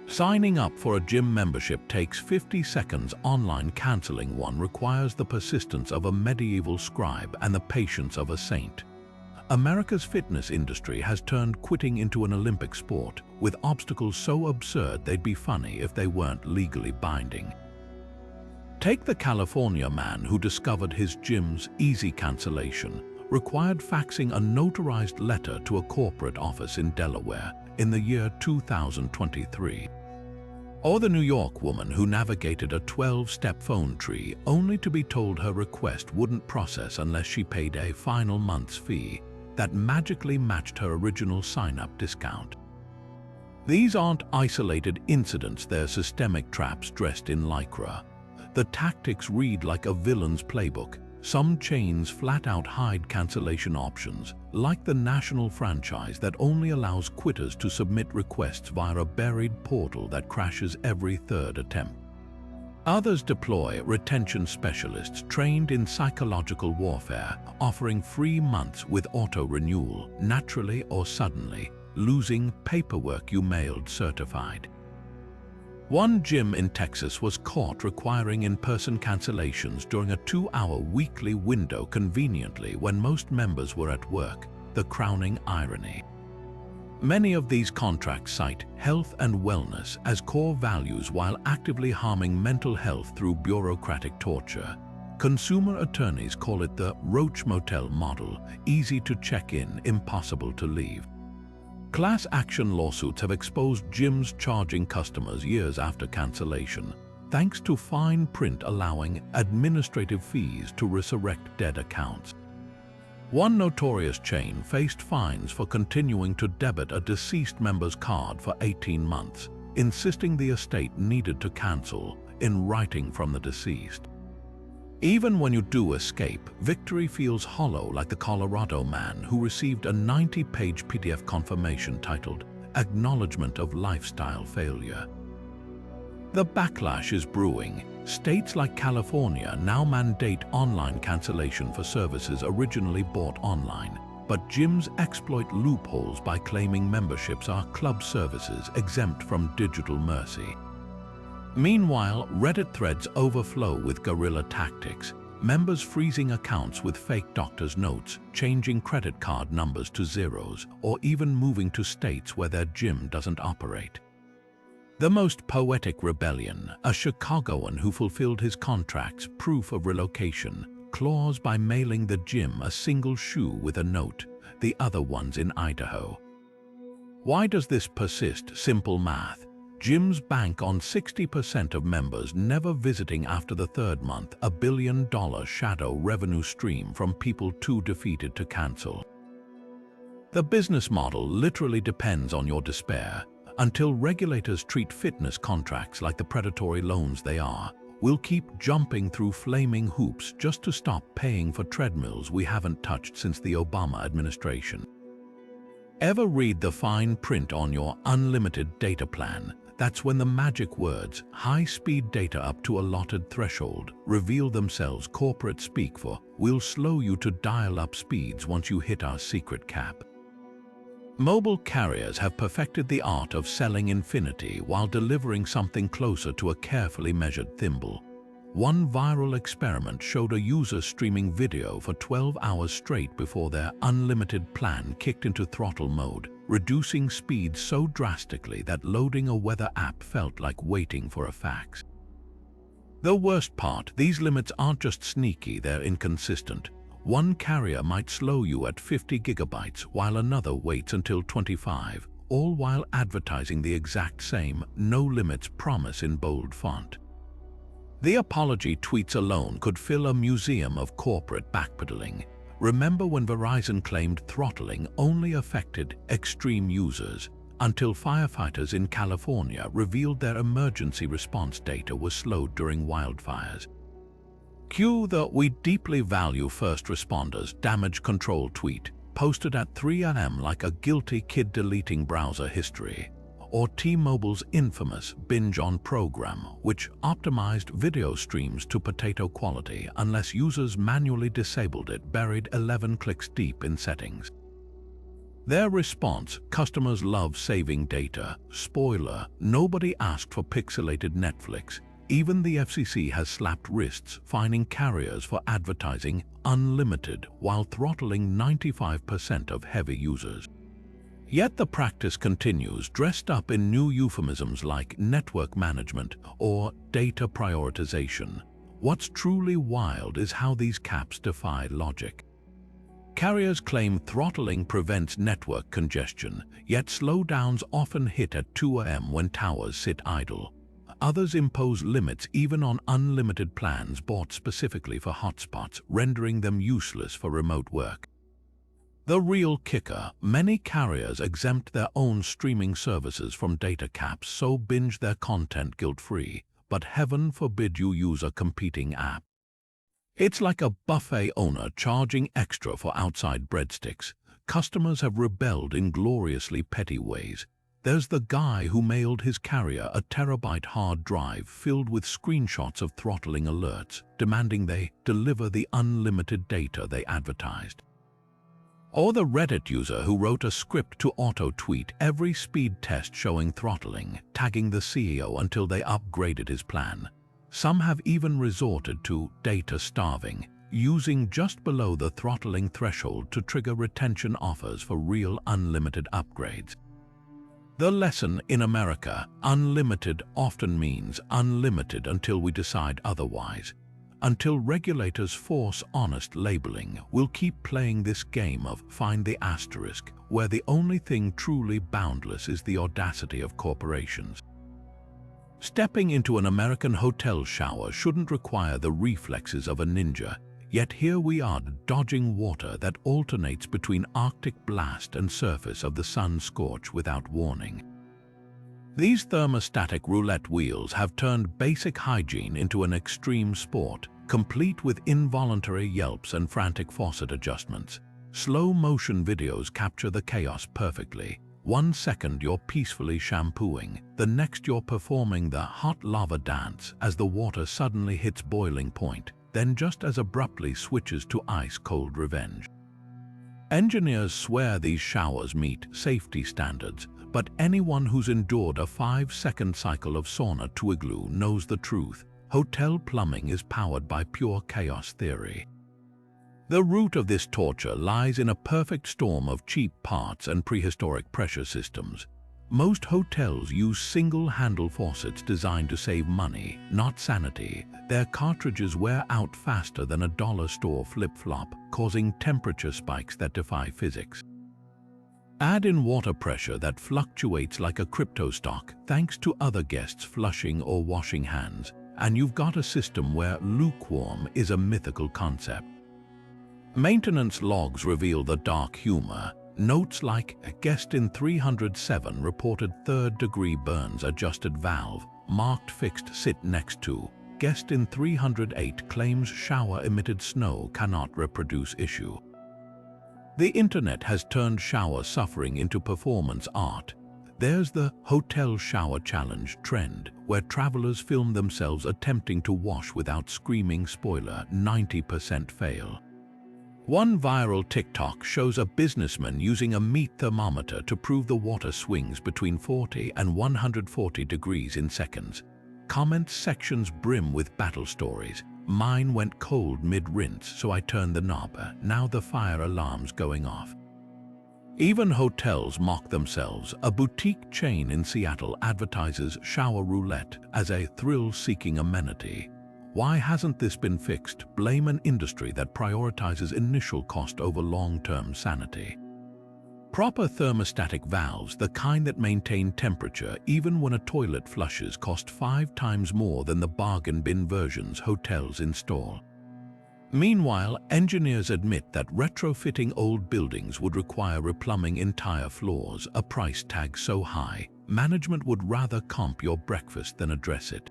Signing up for a gym membership takes 50 seconds. Online canceling one requires the persistence of a medieval scribe and the patience of a saint. America's fitness industry has turned quitting into an Olympic sport, with obstacles so absurd they'd be funny if they weren't legally binding. Take the California man who discovered his gym's easy cancellation required faxing a notarized letter to a corporate office in Delaware in the year 2023. Or the New York woman who navigated a 12-step phone tree only to be told her request wouldn't process unless she paid a final month's fee that magically matched her original sign-up discount. These aren't isolated incidents, they're systemic traps dressed in lycra. The tactics read like a villain's playbook. Some chains flat out hide cancellation options, like the national franchise that only allows quitters to submit requests via a buried portal that crashes every third attempt. Others deploy retention specialists trained in psychological warfare, offering free months with auto-renewal, naturally or suddenly, losing paperwork you mailed certified. One gym in Texas was caught requiring in-person cancellations during a 2-hour weekly window conveniently when most members were at work, the crowning irony. Many of these contracts cite health and wellness as core values while actively harming mental health through bureaucratic torture. Consumer attorneys call it the Roach Motel model, easy to check in, impossible to leave. Class action lawsuits have exposed gyms charging customers years after cancellation, thanks to fine print allowing administrative fees to resurrect dead accounts. One notorious chain faced fines for continuing to debit a deceased member's card for 18 months, insisting the estate needed to cancel in writing from the deceased. Even when you do escape, victory feels hollow, like the Colorado man who received a 90-page PDF confirmation titled Acknowledgement of Lifestyle Failure. The backlash is brewing. States like California now mandate online cancellation for services originally bought online, but gyms exploit loopholes by claiming memberships are club services exempt from digital mercy. Meanwhile, Reddit threads overflow with guerrilla tactics, members freezing accounts with fake doctor's notes, changing credit card numbers to zeros, or even moving to states where their gym doesn't operate. The most poetic rebellion, a Chicagoan who fulfilled his contract's proof of relocation clause by mailing the gym a single shoe with a note, the other ones in Idaho. Why does this persist? Simple math. Gyms bank on 60% of members never visiting after the third month, a $1 billion shadow revenue stream from people too defeated to cancel. The business model literally depends on your despair. Until regulators treat fitness contracts like the predatory loans they are, we'll keep jumping through flaming hoops just to stop paying for treadmills we haven't touched since the Obama administration. Ever read the fine print on your unlimited data plan? That's when the magic words, high-speed data up to allotted threshold, reveal themselves corporate speak for, we'll slow you to dial-up speeds once you hit our secret cap. Mobile carriers have perfected the art of selling infinity while delivering something closer to a carefully measured thimble. One viral experiment showed a user streaming video for 12 hours straight before their unlimited plan kicked into throttle mode, reducing speed so drastically that loading a weather app felt like waiting for a fax. The worst part, these limits aren't just sneaky, they're inconsistent. One carrier might slow you at 50 gigabytes while another waits until 25, all while advertising the exact same no limits promise in bold font. The apology tweets alone could fill a museum of corporate backpedaling. Remember when Verizon claimed throttling only affected extreme users, until firefighters in California revealed their emergency response data was slowed during wildfires. Cue the "we deeply value first responders" damage control tweet, posted at 3 a.m. like a guilty kid deleting browser history. or T-Mobile's infamous binge-on program, which optimized video streams to potato quality unless users manually disabled it, buried 11 clicks deep in settings. Their response: customers love saving data. Spoiler: nobody asked for pixelated Netflix. Even the FCC has slapped wrists, fining carriers for advertising unlimited while throttling 95% of heavy users. Yet the practice continues, dressed up in new euphemisms like network management or data prioritization. What's truly wild is how these caps defy logic. Carriers claim throttling prevents network congestion, yet slowdowns often hit at 2 a.m. when towers sit idle. Others impose limits even on unlimited plans bought specifically for hotspots, rendering them useless for remote work. The real kicker: many carriers exempt their own streaming services from data caps, so binge their content guilt-free. But heaven forbid you use a competing app. It's like a buffet owner charging extra for outside breadsticks. Customers have rebelled in gloriously petty ways. There's the guy who mailed his carrier a terabyte hard drive filled with screenshots of throttling alerts, demanding they deliver the unlimited data they advertised. Or the Reddit user who wrote a script to auto-tweet every speed test showing throttling, tagging the CEO until they upgraded his plan. Some have even resorted to data starving, using just below the throttling threshold to trigger retention offers for real unlimited upgrades. The lesson in America: unlimited often means unlimited until we decide otherwise. Until regulators force honest labeling, we'll keep playing this game of find the asterisk, where the only thing truly boundless is the audacity of corporations. Stepping into an American hotel shower shouldn't require the reflexes of a ninja, yet here we are dodging water that alternates between Arctic blast and surface of the sun scorch without warning. These thermostatic roulette wheels have turned basic hygiene into an extreme sport, complete with involuntary yelps and frantic faucet adjustments. Slow-motion videos capture the chaos perfectly. 1 second you're peacefully shampooing, the next you're performing the hot lava dance as the water suddenly hits boiling point, then just as abruptly switches to ice-cold revenge. Engineers swear these showers meet safety standards, but anyone who's endured a 5-second cycle of sauna to igloo knows the truth. Hotel plumbing is powered by pure chaos theory. The root of this torture lies in a perfect storm of cheap parts and prehistoric pressure systems. Most hotels use single-handle faucets designed to save money, not sanity. Their cartridges wear out faster than a dollar store flip-flop, causing temperature spikes that defy physics. Add in water pressure that fluctuates like a crypto stock thanks to other guests flushing or washing hands, and you've got a system where lukewarm is a mythical concept. Maintenance logs reveal the dark humor. Notes like guest in 307 reported third-degree burns, adjusted valve, marked fixed, sit next to. Guest in 308 claims shower emitted snow, cannot reproduce issue. The internet has turned shower suffering into performance art. There's the hotel shower challenge trend, where travelers film themselves attempting to wash without screaming. Spoiler: 90% fail. One viral TikTok shows a businessman using a meat thermometer to prove the water swings between 40 and 140 degrees in seconds. Comment sections brim with battle stories. Mine went cold mid-rinse, so I turned the knob. Now the fire alarm's going off. Even hotels mock themselves. A boutique chain in Seattle advertises shower roulette as a thrill-seeking amenity. Why hasn't this been fixed? Blame an industry that prioritizes initial cost over long-term sanity. Proper thermostatic valves, the kind that maintain temperature even when a toilet flushes, cost 5 times more than the bargain bin versions hotels install. Meanwhile, engineers admit that retrofitting old buildings would require replumbing entire floors, a price tag so high, management would rather comp your breakfast than address it.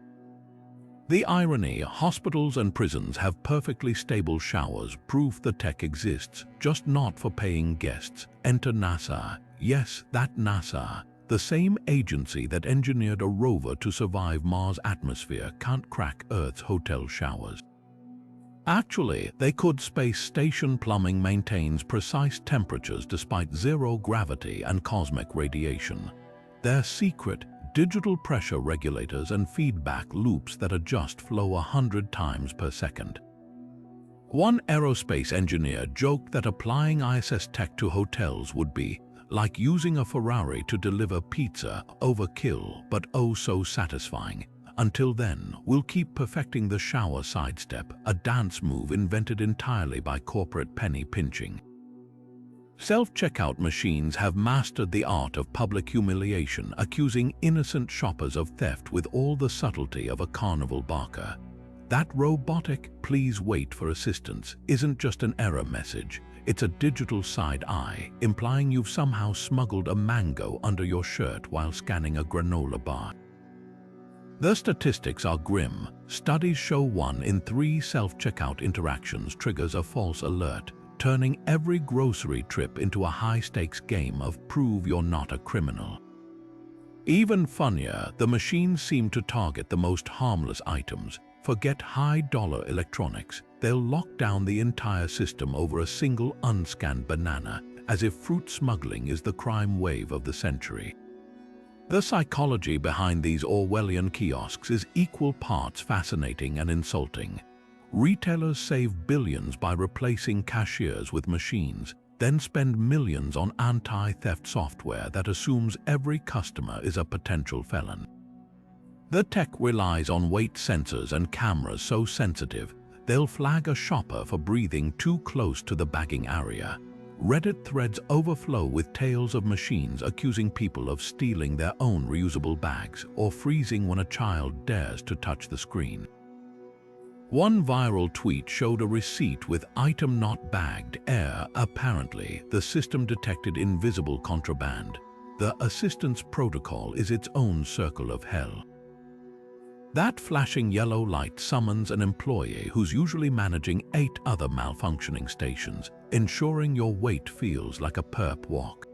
The irony: hospitals and prisons have perfectly stable showers, proof the tech exists, just not for paying guests. Enter NASA. Yes, that NASA. The same agency that engineered a rover to survive Mars' atmosphere can't crack Earth's hotel showers. Actually, they could. Space station plumbing maintains precise temperatures despite zero gravity and cosmic radiation. Their secret, digital pressure regulators and feedback loops that adjust flow 100 times per second. One aerospace engineer joked that applying ISS tech to hotels would be like using a Ferrari to deliver pizza, overkill but oh so satisfying. Until then, we'll keep perfecting the shower sidestep, a dance move invented entirely by corporate penny pinching. Self-checkout machines have mastered the art of public humiliation, accusing innocent shoppers of theft with all the subtlety of a carnival barker. That robotic "please wait for assistance" isn't just an error message. It's a digital side eye, implying you've somehow smuggled a mango under your shirt while scanning a granola bar. The statistics are grim. Studies show 1 in 3 self-checkout interactions triggers a false alert, turning every grocery trip into a high-stakes game of prove you're not a criminal. Even funnier, the machines seem to target the most harmless items. Forget high-dollar electronics. They'll lock down the entire system over a single unscanned banana, as if fruit smuggling is the crime wave of the century. The psychology behind these Orwellian kiosks is equal parts fascinating and insulting. Retailers save billions by replacing cashiers with machines, then spend millions on anti-theft software that assumes every customer is a potential felon. The tech relies on weight sensors and cameras so sensitive, they'll flag a shopper for breathing too close to the bagging area. Reddit threads overflow with tales of machines accusing people of stealing their own reusable bags or freezing when a child dares to touch the screen. One viral tweet showed a receipt with "item not bagged" error. Apparently, the system detected invisible contraband. The assistance protocol is its own circle of hell. That flashing yellow light summons an employee who's usually managing 8 other malfunctioning stations, ensuring your wait feels like a perp walk.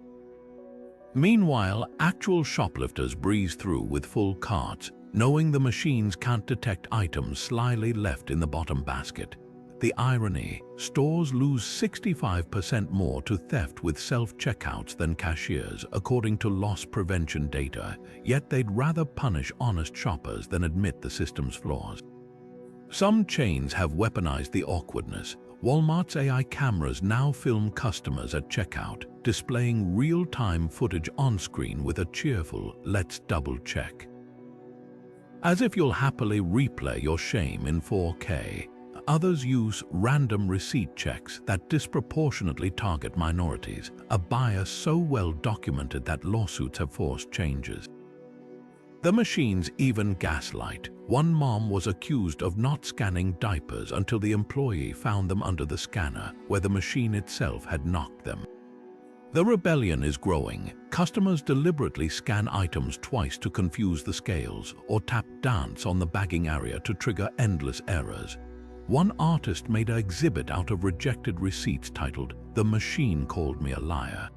Meanwhile, actual shoplifters breeze through with full carts, knowing the machines can't detect items slyly left in the bottom basket. The irony, stores lose 65% more to theft with self-checkouts than cashiers, according to loss prevention data, yet they'd rather punish honest shoppers than admit the system's flaws. Some chains have weaponized the awkwardness. Walmart's AI cameras now film customers at checkout, displaying real-time footage on-screen with a cheerful "let's double-check." As if you'll happily replay your shame in 4K. Others use random receipt checks that disproportionately target minorities, a bias so well documented that lawsuits have forced changes. The machines even gaslight. One mom was accused of not scanning diapers until the employee found them under the scanner, where the machine itself had knocked them. The rebellion is growing. Customers deliberately scan items twice to confuse the scales, or tap dance on the bagging area to trigger endless errors. One artist made an exhibit out of rejected receipts titled "The Machine Called Me a Liar."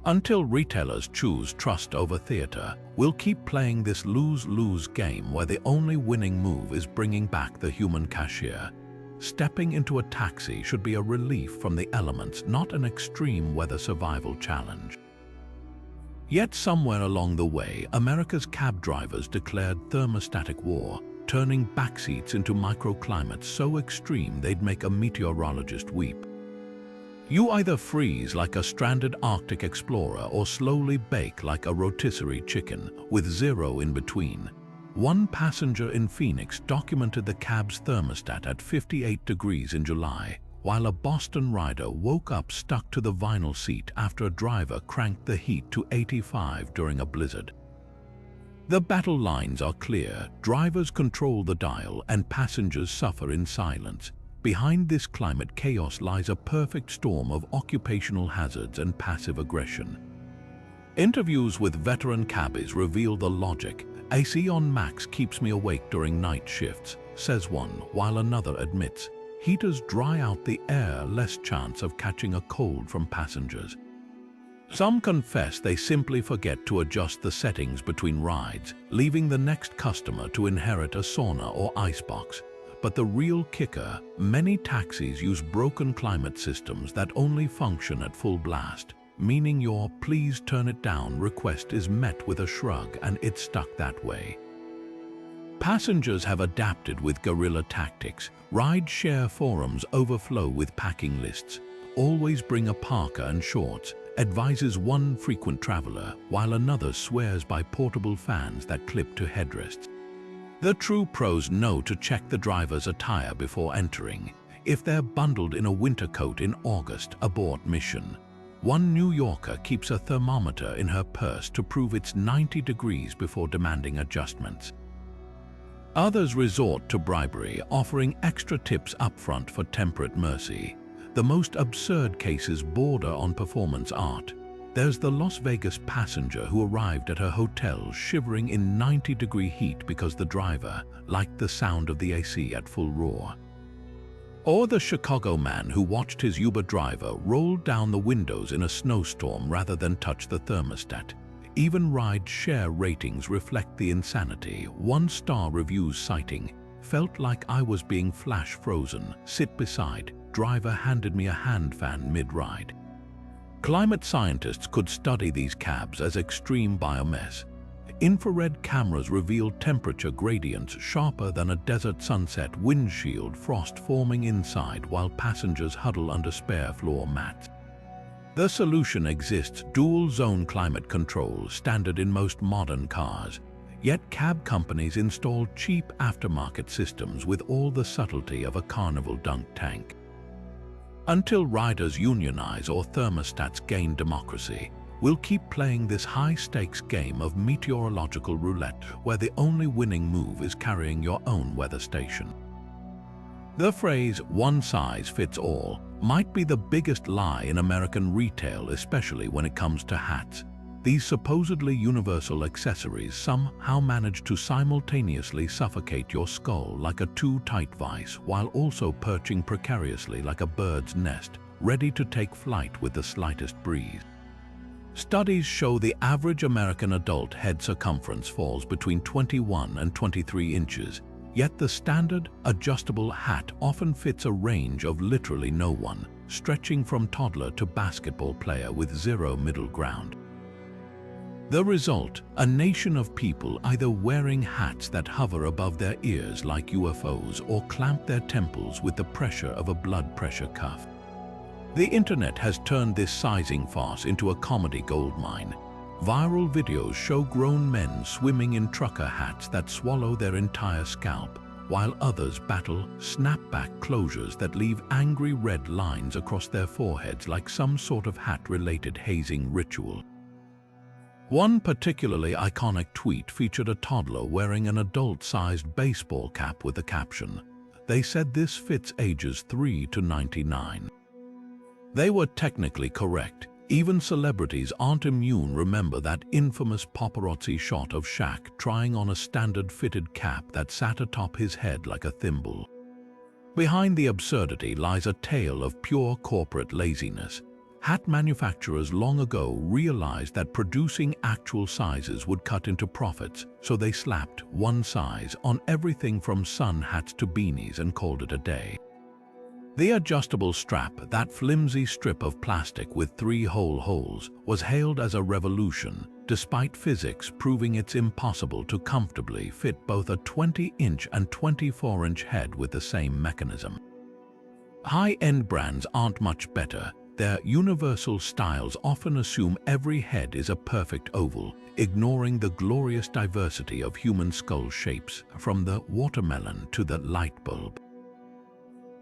Until retailers choose trust over theater, we'll keep playing this lose-lose game where the only winning move is bringing back the human cashier. Stepping into a taxi should be a relief from the elements, not an extreme weather survival challenge. Yet somewhere along the way, America's cab drivers declared thermostatic war, turning backseats into microclimates so extreme they'd make a meteorologist weep. You either freeze like a stranded Arctic explorer or slowly bake like a rotisserie chicken, with zero in between. One passenger in Phoenix documented the cab's thermostat at 58 degrees in July, while a Boston rider woke up stuck to the vinyl seat after a driver cranked the heat to 85 during a blizzard. The battle lines are clear. Drivers control the dial and passengers suffer in silence. Behind this climate chaos lies a perfect storm of occupational hazards and passive aggression. Interviews with veteran cabbies reveal the logic. "AC on max keeps me awake during night shifts," says one, while another admits, "heaters dry out the air, less chance of catching a cold from passengers." Some confess they simply forget to adjust the settings between rides, leaving the next customer to inherit a sauna or icebox. But the real kicker, many taxis use broken climate systems that only function at full blast, meaning your "please turn it down" request is met with a shrug and it's stuck that way. Passengers have adapted with guerrilla tactics. Ride-share forums overflow with packing lists. "Always bring a parka and shorts," advises one frequent traveler, while another swears by portable fans that clip to headrests. The true pros know to check the driver's attire before entering. If they're bundled in a winter coat in August, abort mission. One New Yorker keeps a thermometer in her purse to prove it's 90 degrees before demanding adjustments. Others resort to bribery, offering extra tips upfront for temperate mercy. The most absurd cases border on performance art. There's the Las Vegas passenger who arrived at her hotel shivering in 90-degree heat because the driver liked the sound of the AC at full roar. Or the Chicago man who watched his Uber driver roll down the windows in a snowstorm rather than touch the thermostat. Even ride-share ratings reflect the insanity. One-star reviews citing, "Felt like I was being flash frozen. Sit beside. Driver handed me a hand fan mid-ride." Climate scientists could study these cabs as extreme biomass. Infrared cameras reveal temperature gradients sharper than a desert sunset windshield, frost forming inside while passengers huddle under spare floor mats. The solution exists: dual-zone climate control, standard in most modern cars. Yet cab companies install cheap aftermarket systems with all the subtlety of a carnival dunk tank. Until riders unionize or thermostats gain democracy, we'll keep playing this high-stakes game of meteorological roulette, where the only winning move is carrying your own weather station. The phrase "one size fits all" might be the biggest lie in American retail, especially when it comes to hats. These supposedly universal accessories somehow manage to simultaneously suffocate your skull like a too-tight vice, while also perching precariously like a bird's nest, ready to take flight with the slightest breeze. Studies show the average American adult head circumference falls between 21 and 23 inches, yet the standard adjustable hat often fits a range of literally no one, stretching from toddler to basketball player with zero middle ground. The result, a nation of people either wearing hats that hover above their ears like UFOs or clamp their temples with the pressure of a blood pressure cuff. The internet has turned this sizing farce into a comedy goldmine. Viral videos show grown men swimming in trucker hats that swallow their entire scalp, while others battle snapback closures that leave angry red lines across their foreheads like some sort of hat-related hazing ritual. One particularly iconic tweet featured a toddler wearing an adult-sized baseball cap with the caption, "They said this fits ages 3 to 99. They were technically correct. Even celebrities aren't immune. Remember that infamous paparazzi shot of Shaq trying on a standard-fitted cap that sat atop his head like a thimble? Behind the absurdity lies a tale of pure corporate laziness. Hat manufacturers long ago realized that producing actual sizes would cut into profits, so they slapped one size on everything from sun hats to beanies and called it a day. The adjustable strap, that flimsy strip of plastic with 3 holes, was hailed as a revolution, despite physics proving it's impossible to comfortably fit both a 20-inch and 24-inch head with the same mechanism. High-end brands aren't much better. Their universal styles often assume every head is a perfect oval, ignoring the glorious diversity of human skull shapes, from the watermelon to the light bulb.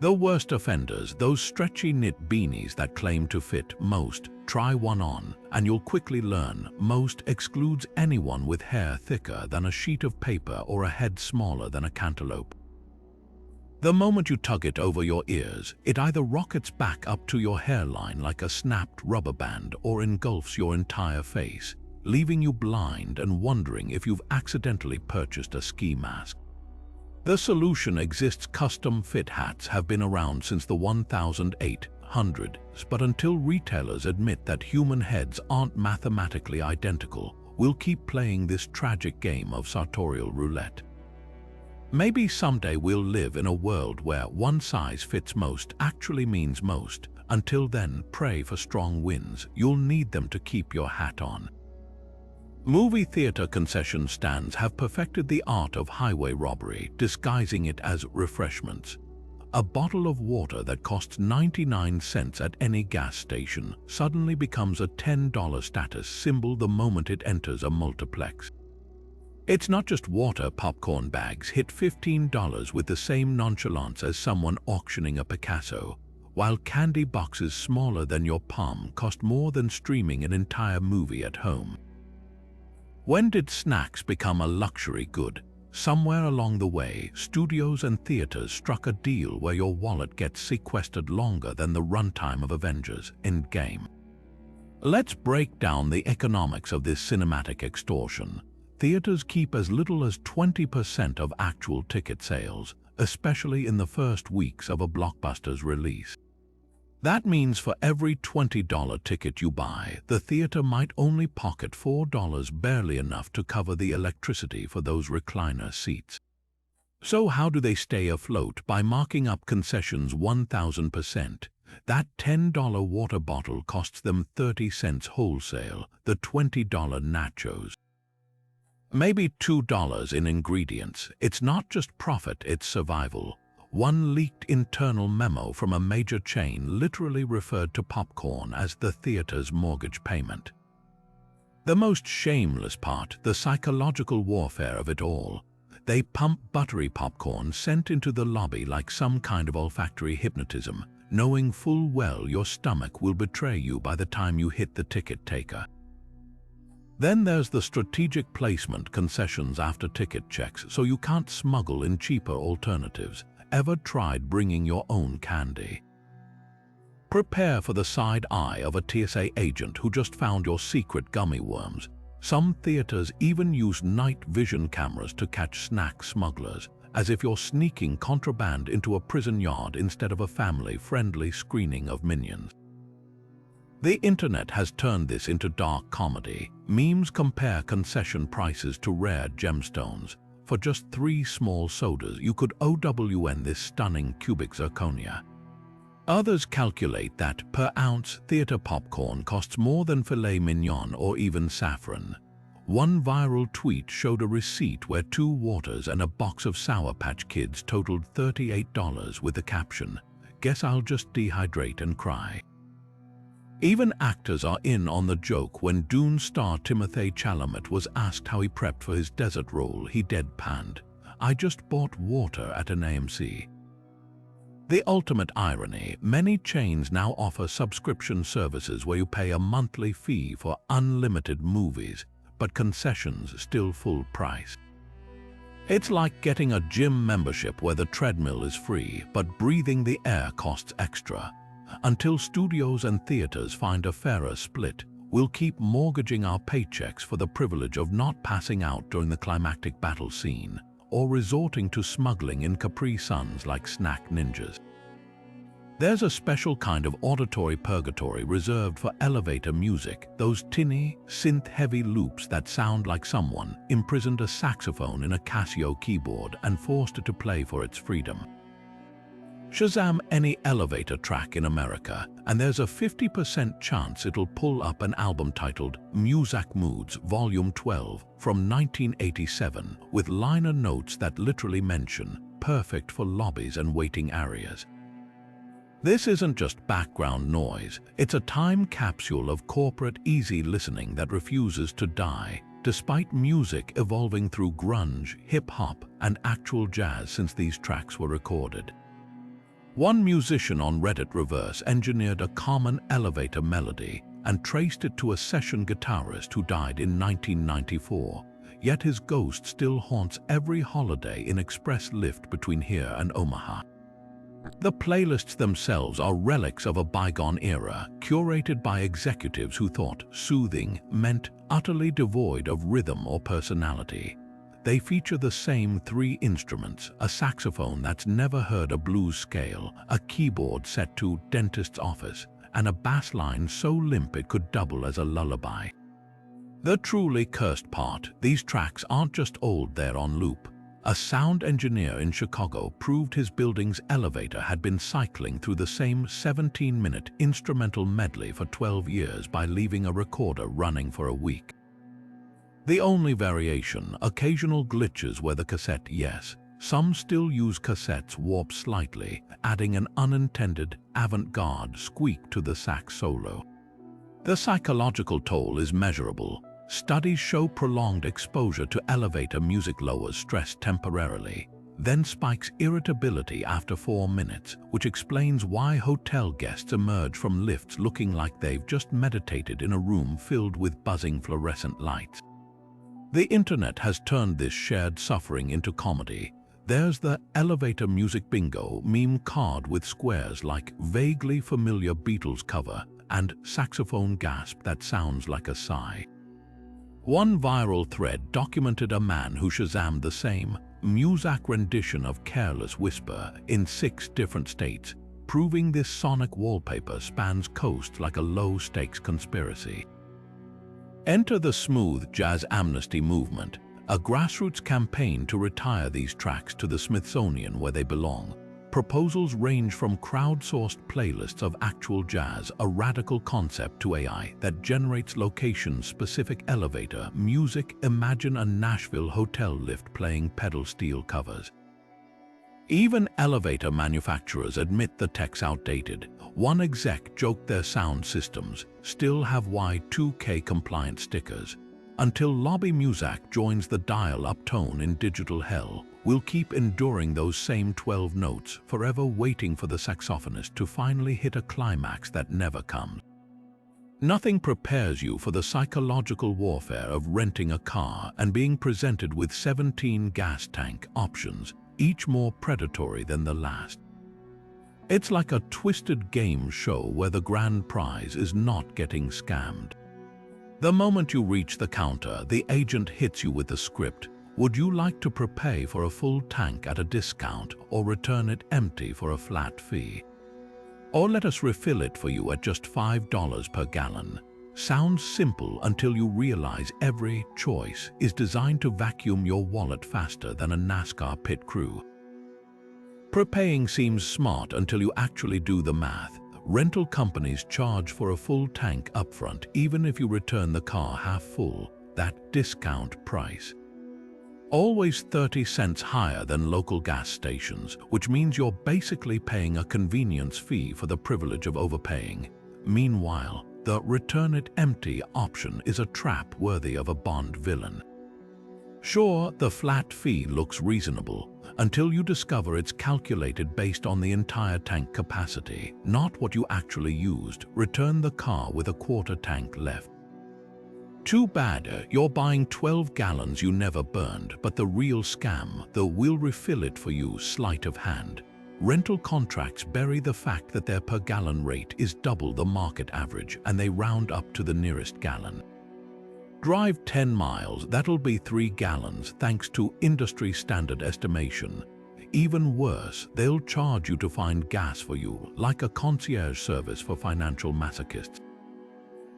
The worst offenders, those stretchy knit beanies that claim to fit most. Try one on, and you'll quickly learn most excludes anyone with hair thicker than a sheet of paper or a head smaller than a cantaloupe. The moment you tug it over your ears, it either rockets back up to your hairline like a snapped rubber band or engulfs your entire face, leaving you blind and wondering if you've accidentally purchased a ski mask. The solution exists. Custom-fit hats have been around since the 1800s. hundreds, but until retailers admit that human heads aren't mathematically identical, we'll keep playing this tragic game of sartorial roulette. Maybe someday we'll live in a world where one size fits most actually means most. Until then, pray for strong winds. You'll need them to keep your hat on. Movie theater concession stands have perfected the art of highway robbery, disguising it as refreshments. A bottle of water that costs 99 cents at any gas station suddenly becomes a $10 status symbol the moment it enters a multiplex. It's not just water. Popcorn bags hit $15 with the same nonchalance as someone auctioning a Picasso, while candy boxes smaller than your palm cost more than streaming an entire movie at home. When did snacks become a luxury good? Somewhere along the way, studios and theaters struck a deal where your wallet gets sequestered longer than the runtime of Avengers Endgame. Let's break down the economics of this cinematic extortion. Theaters keep as little as 20% of actual ticket sales, especially in the first weeks of a blockbuster's release. That means for every $20 ticket you buy, the theater might only pocket $4, barely enough to cover the electricity for those recliner seats. So how do they stay afloat? By marking up concessions 1,000%. That $10 water bottle costs them 30 cents wholesale, the $20 nachos. Maybe $2 in ingredients. It's not just profit, it's survival. One leaked internal memo from a major chain literally referred to popcorn as the theater's mortgage payment. The most shameless part, the psychological warfare of it all. They pump buttery popcorn sent into the lobby like some kind of olfactory hypnotism, knowing full well your stomach will betray you by the time you hit the ticket taker. Then there's the strategic placement concessions after ticket checks so you can't smuggle in cheaper alternatives. Ever tried bringing your own candy? Prepare for the side eye of a TSA agent who just found your secret gummy worms. Some theaters even use night vision cameras to catch snack smugglers, as if you're sneaking contraband into a prison yard instead of a family-friendly screening of Minions. The internet has turned this into dark comedy. Memes compare concession prices to rare gemstones. For just 3 small sodas, you could OWN this stunning cubic zirconia. Others calculate that per ounce, theater popcorn costs more than filet mignon or even saffron. One viral tweet showed a receipt where 2 waters and a box of Sour Patch Kids totaled $38 with the caption, "Guess I'll just dehydrate and cry." Even actors are in on the joke. When Dune star Timothée Chalamet was asked how he prepped for his desert role, he deadpanned, "I just bought water at an AMC." The ultimate irony, many chains now offer subscription services where you pay a monthly fee for unlimited movies, but concessions still full price. It's like getting a gym membership where the treadmill is free, but breathing the air costs extra. Until studios and theaters find a fairer split, we'll keep mortgaging our paychecks for the privilege of not passing out during the climactic battle scene, or resorting to smuggling in Capri Suns like snack ninjas. There's a special kind of auditory purgatory reserved for elevator music, those tinny, synth-heavy loops that sound like someone imprisoned a saxophone in a Casio keyboard and forced it to play for its freedom. Shazam any elevator track in America, and there's a 50% chance it'll pull up an album titled Muzak Moods Volume 12 from 1987 with liner notes that literally mention, "perfect for lobbies and waiting areas." This isn't just background noise, it's a time capsule of corporate easy listening that refuses to die, despite music evolving through grunge, hip-hop, and actual jazz since these tracks were recorded. One musician on Reddit reverse engineered a common elevator melody and traced it to a session guitarist who died in 1994, yet his ghost still haunts every holiday in express lift between here and Omaha. The playlists themselves are relics of a bygone era, curated by executives who thought soothing meant utterly devoid of rhythm or personality. They feature the same three instruments: a saxophone that's never heard a blues scale, a keyboard set to dentist's office, and a bass line so limp it could double as a lullaby. The truly cursed part: these tracks aren't just old, they're on loop. A sound engineer in Chicago proved his building's elevator had been cycling through the same 17-minute instrumental medley for 12 years by leaving a recorder running for a week. The only variation: occasional glitches where the cassette, yes, some still use cassettes warped slightly, adding an unintended avant-garde squeak to the sax solo. The psychological toll is measurable. Studies show prolonged exposure to elevator music lowers stress temporarily, then spikes irritability after 4 minutes, which explains why hotel guests emerge from lifts looking like they've just meditated in a room filled with buzzing fluorescent lights. The internet has turned this shared suffering into comedy. There's the elevator music bingo meme card with squares like vaguely familiar Beatles cover and saxophone gasp that sounds like a sigh. One viral thread documented a man who Shazammed the same Muzak rendition of Careless Whisper in 6 different states, proving this sonic wallpaper spans coasts like a low-stakes conspiracy. Enter the smooth jazz amnesty movement, a grassroots campaign to retire these tracks to the Smithsonian where they belong. Proposals range from crowdsourced playlists of actual jazz, a radical concept, to AI that generates location-specific elevator music. Imagine a Nashville hotel lift playing pedal steel covers. Even elevator manufacturers admit the tech's outdated. One exec joked their sound systems still have Y2K compliant stickers. Until lobby music joins the dial-up tone in digital hell, we'll keep enduring those same 12 notes, forever waiting for the saxophonist to finally hit a climax that never comes. Nothing prepares you for the psychological warfare of renting a car and being presented with 17 gas tank options, each more predatory than the last. It's like a twisted game show where the grand prize is not getting scammed. The moment you reach the counter, the agent hits you with the script. Would you like to prepay for a full tank at a discount or return it empty for a flat fee? Or let us refill it for you at just $5 per gallon. Sounds simple until you realize every choice is designed to vacuum your wallet faster than a NASCAR pit crew. Prepaying seems smart until you actually do the math. Rental companies charge for a full tank upfront even if you return the car half full, that discount price. Always 30 cents higher than local gas stations, which means you're basically paying a convenience fee for the privilege of overpaying. Meanwhile, the return it empty option is a trap worthy of a Bond villain. Sure, the flat fee looks reasonable until you discover it's calculated based on the entire tank capacity, not what you actually used. Return the car with a quarter tank left. Too bad, you're buying 12 gallons you never burned, but the real scam, the "we'll refill it for you" sleight of hand. Rental contracts bury the fact that their per gallon rate is double the market average and they round up to the nearest gallon. Drive 10 miles, that'll be 3 gallons thanks to industry standard estimation. Even worse, they'll charge you to find gas for you, like a concierge service for financial masochists.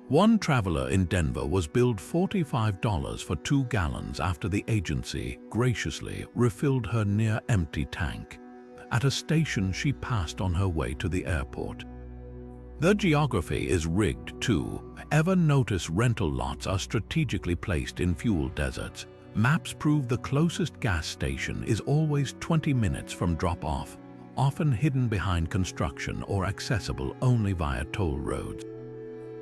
One traveler in Denver was billed $45 for 2 gallons after the agency graciously refilled her near-empty tank at a station she passed on her way to the airport. The geography is rigged too. Ever notice rental lots are strategically placed in fuel deserts? Maps prove the closest gas station is always 20 minutes from drop-off, often hidden behind construction or accessible only via toll roads.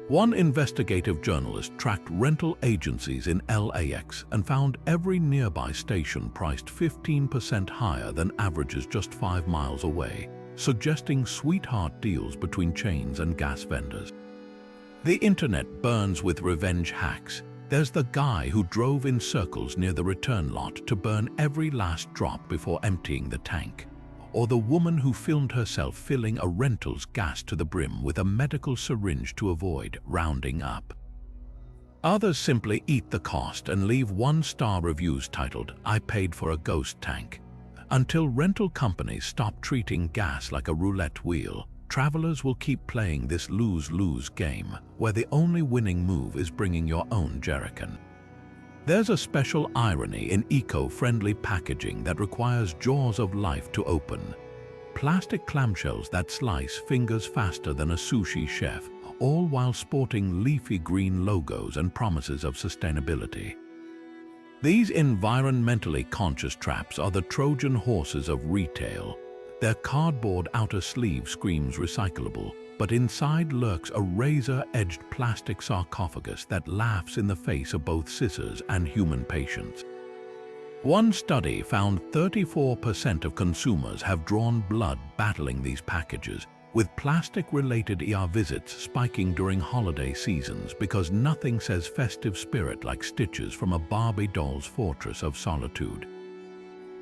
One investigative journalist tracked rental agencies in LAX and found every nearby station priced 15% higher than averages just 5 miles away, suggesting sweetheart deals between chains and gas vendors. The internet burns with revenge hacks. There's the guy who drove in circles near the return lot to burn every last drop before emptying the tank. Or the woman who filmed herself filling a rental's gas to the brim with a medical syringe to avoid rounding up. Others simply eat the cost and leave one-star reviews titled, "I paid for a ghost tank." Until rental companies stop treating gas like a roulette wheel, travelers will keep playing this lose-lose game, where the only winning move is bringing your own jerrycan. There's a special irony in eco-friendly packaging that requires jaws of life to open. Plastic clamshells that slice fingers faster than a sushi chef, all while sporting leafy green logos and promises of sustainability. These environmentally conscious traps are the Trojan horses of retail. Their cardboard outer sleeve screams recyclable, but inside lurks a razor-edged plastic sarcophagus that laughs in the face of both scissors and human patience. One study found 34% of consumers have drawn blood battling these packages, with plastic-related ER visits spiking during holiday seasons because nothing says festive spirit like stitches from a Barbie doll's fortress of solitude.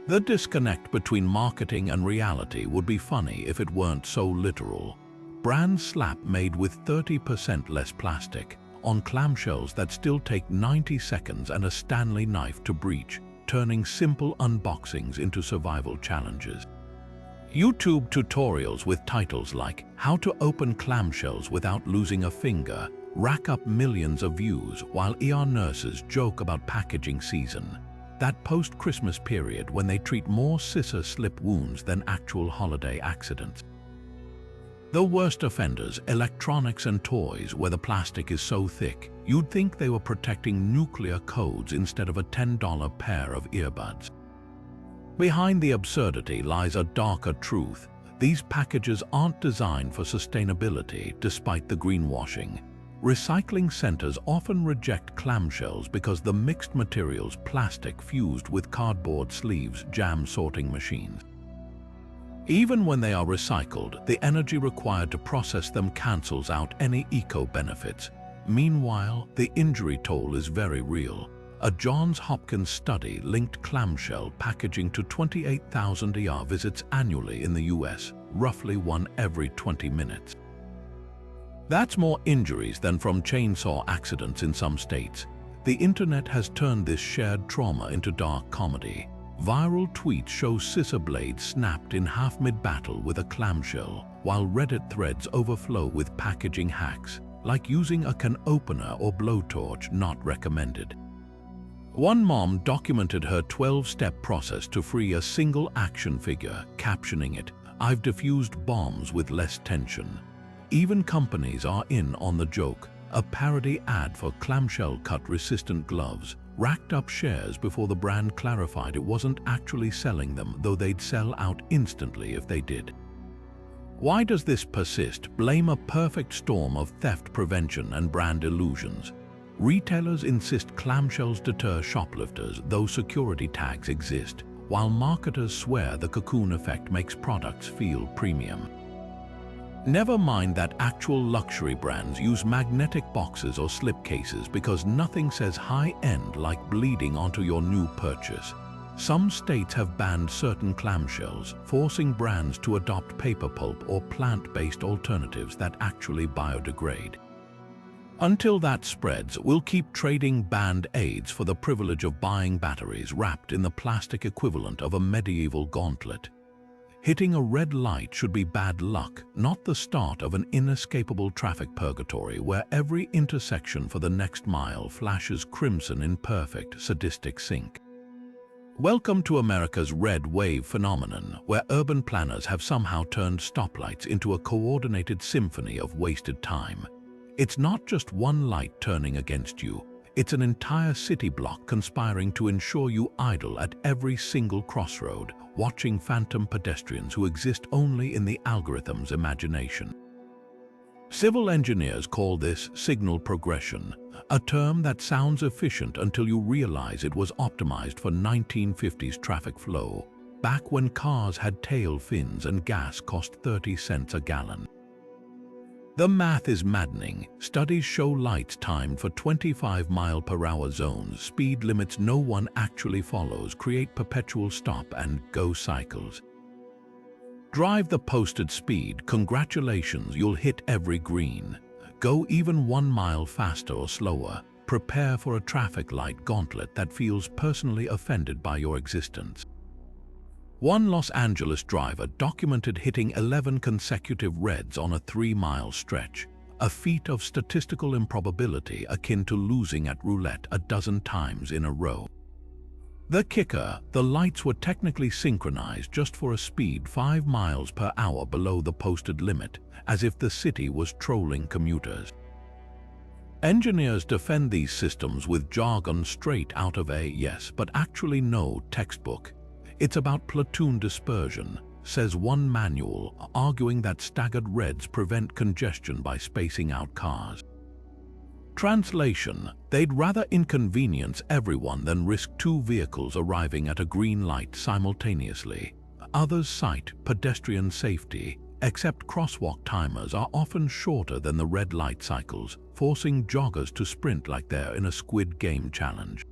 The disconnect between marketing and reality would be funny if it weren't so literal. Brands slap made with 30% less plastic on clamshells that still take 90 seconds and a Stanley knife to breach, turning simple unboxings into survival challenges. YouTube tutorials with titles like "How to Open Clamshells Without Losing a Finger" rack up millions of views, while ER nurses joke about packaging season, that post-Christmas period when they treat more scissor slip wounds than actual holiday accidents. The worst offenders, electronics and toys, where the plastic is so thick, you'd think they were protecting nuclear codes instead of a $10 pair of earbuds. Behind the absurdity lies a darker truth. These packages aren't designed for sustainability, despite the greenwashing. Recycling centers often reject clamshells because the mixed materials plastic fused with cardboard sleeves jam sorting machines. Even when they are recycled, the energy required to process them cancels out any eco-benefits. Meanwhile, the injury toll is very real. A Johns Hopkins study linked clamshell packaging to 28,000 ER visits annually in the US, roughly one every 20 minutes. That's more injuries than from chainsaw accidents in some states. The internet has turned this shared trauma into dark comedy. Viral tweets show scissor blades snapped in half mid-battle with a clamshell, while Reddit threads overflow with packaging hacks, like using a can opener or blowtorch not recommended. One mom documented her 12-step process to free a single action figure, captioning it, "I've diffused bombs with less tension." Even companies are in on the joke. A parody ad for clamshell cut-resistant gloves racked up shares before the brand clarified it wasn't actually selling them, though they'd sell out instantly if they did. Why does this persist? Blame a perfect storm of theft prevention and brand illusions. Retailers insist clamshells deter shoplifters, though security tags exist, while marketers swear the cocoon effect makes products feel premium. Never mind that actual luxury brands use magnetic boxes or slipcases because nothing says high-end like bleeding onto your new purchase. Some states have banned certain clamshells, forcing brands to adopt paper pulp or plant-based alternatives that actually biodegrade. Until that spreads, we'll keep trading banned aids for the privilege of buying batteries wrapped in the plastic equivalent of a medieval gauntlet. Hitting a red light should be bad luck, not the start of an inescapable traffic purgatory where every intersection for the next mile flashes crimson in perfect, sadistic sync. Welcome to America's red wave phenomenon, where urban planners have somehow turned stoplights into a coordinated symphony of wasted time. It's not just one light turning against you, it's an entire city block conspiring to ensure you idle at every single crossroad, watching phantom pedestrians who exist only in the algorithm's imagination. Civil engineers call this signal progression, a term that sounds efficient until you realize it was optimized for 1950s traffic flow, back when cars had tail fins and gas cost 30 cents a gallon. The math is maddening. Studies show lights timed for 25-mile-per-hour zones, speed limits no one actually follows, create perpetual stop and go cycles. Drive the posted speed, congratulations, you'll hit every green. Go even 1 mile faster or slower. prepare for a traffic light gauntlet that feels personally offended by your existence. One Los Angeles driver documented hitting 11 consecutive reds on a 3-mile stretch, a feat of statistical improbability akin to losing at roulette a dozen times in a row. The kicker, the lights were technically synchronized just for a speed 5 miles per hour below the posted limit, as if the city was trolling commuters. Engineers defend these systems with jargon straight out of a yes, but actually no textbook. It's about platoon dispersion, says one manual, arguing that staggered reds prevent congestion by spacing out cars. Translation: they'd rather inconvenience everyone than risk 2 vehicles arriving at a green light simultaneously. Others cite pedestrian safety, except crosswalk timers are often shorter than the red light cycles, forcing joggers to sprint like they're in a Squid Game challenge.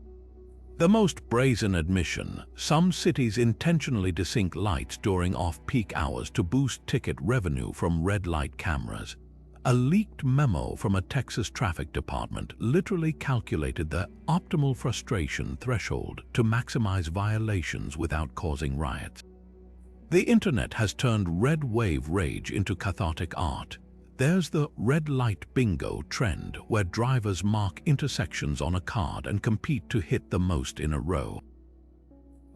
The most brazen admission: some cities intentionally desync lights during off-peak hours to boost ticket revenue from red light cameras. A leaked memo from a Texas traffic department literally calculated the optimal frustration threshold to maximize violations without causing riots. The internet has turned red wave rage into cathartic art. There's the red light bingo trend, where drivers mark intersections on a card and compete to hit the most in a row.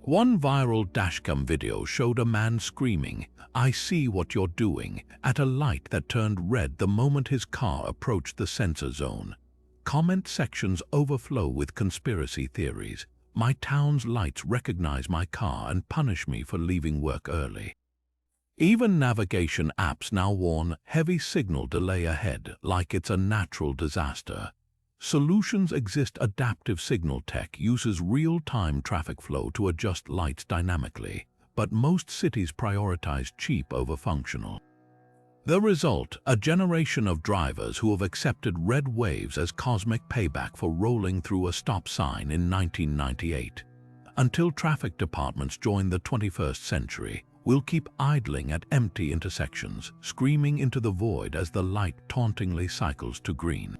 One viral dashcam video showed a man screaming, "I see what you're doing," at a light that turned red the moment his car approached the sensor zone. Comment sections overflow with conspiracy theories. My town's lights recognize my car and punish me for leaving work early. Even navigation apps now warn heavy signal delay ahead, like it's a natural disaster. Solutions exist. Adaptive signal tech uses real-time traffic flow to adjust lights dynamically, but most cities prioritize cheap over functional. The result: a generation of drivers who have accepted red waves as cosmic payback for rolling through a stop sign in 1998. Until traffic departments join the 21st century, we'll keep idling at empty intersections, screaming into the void as the light tauntingly cycles to green.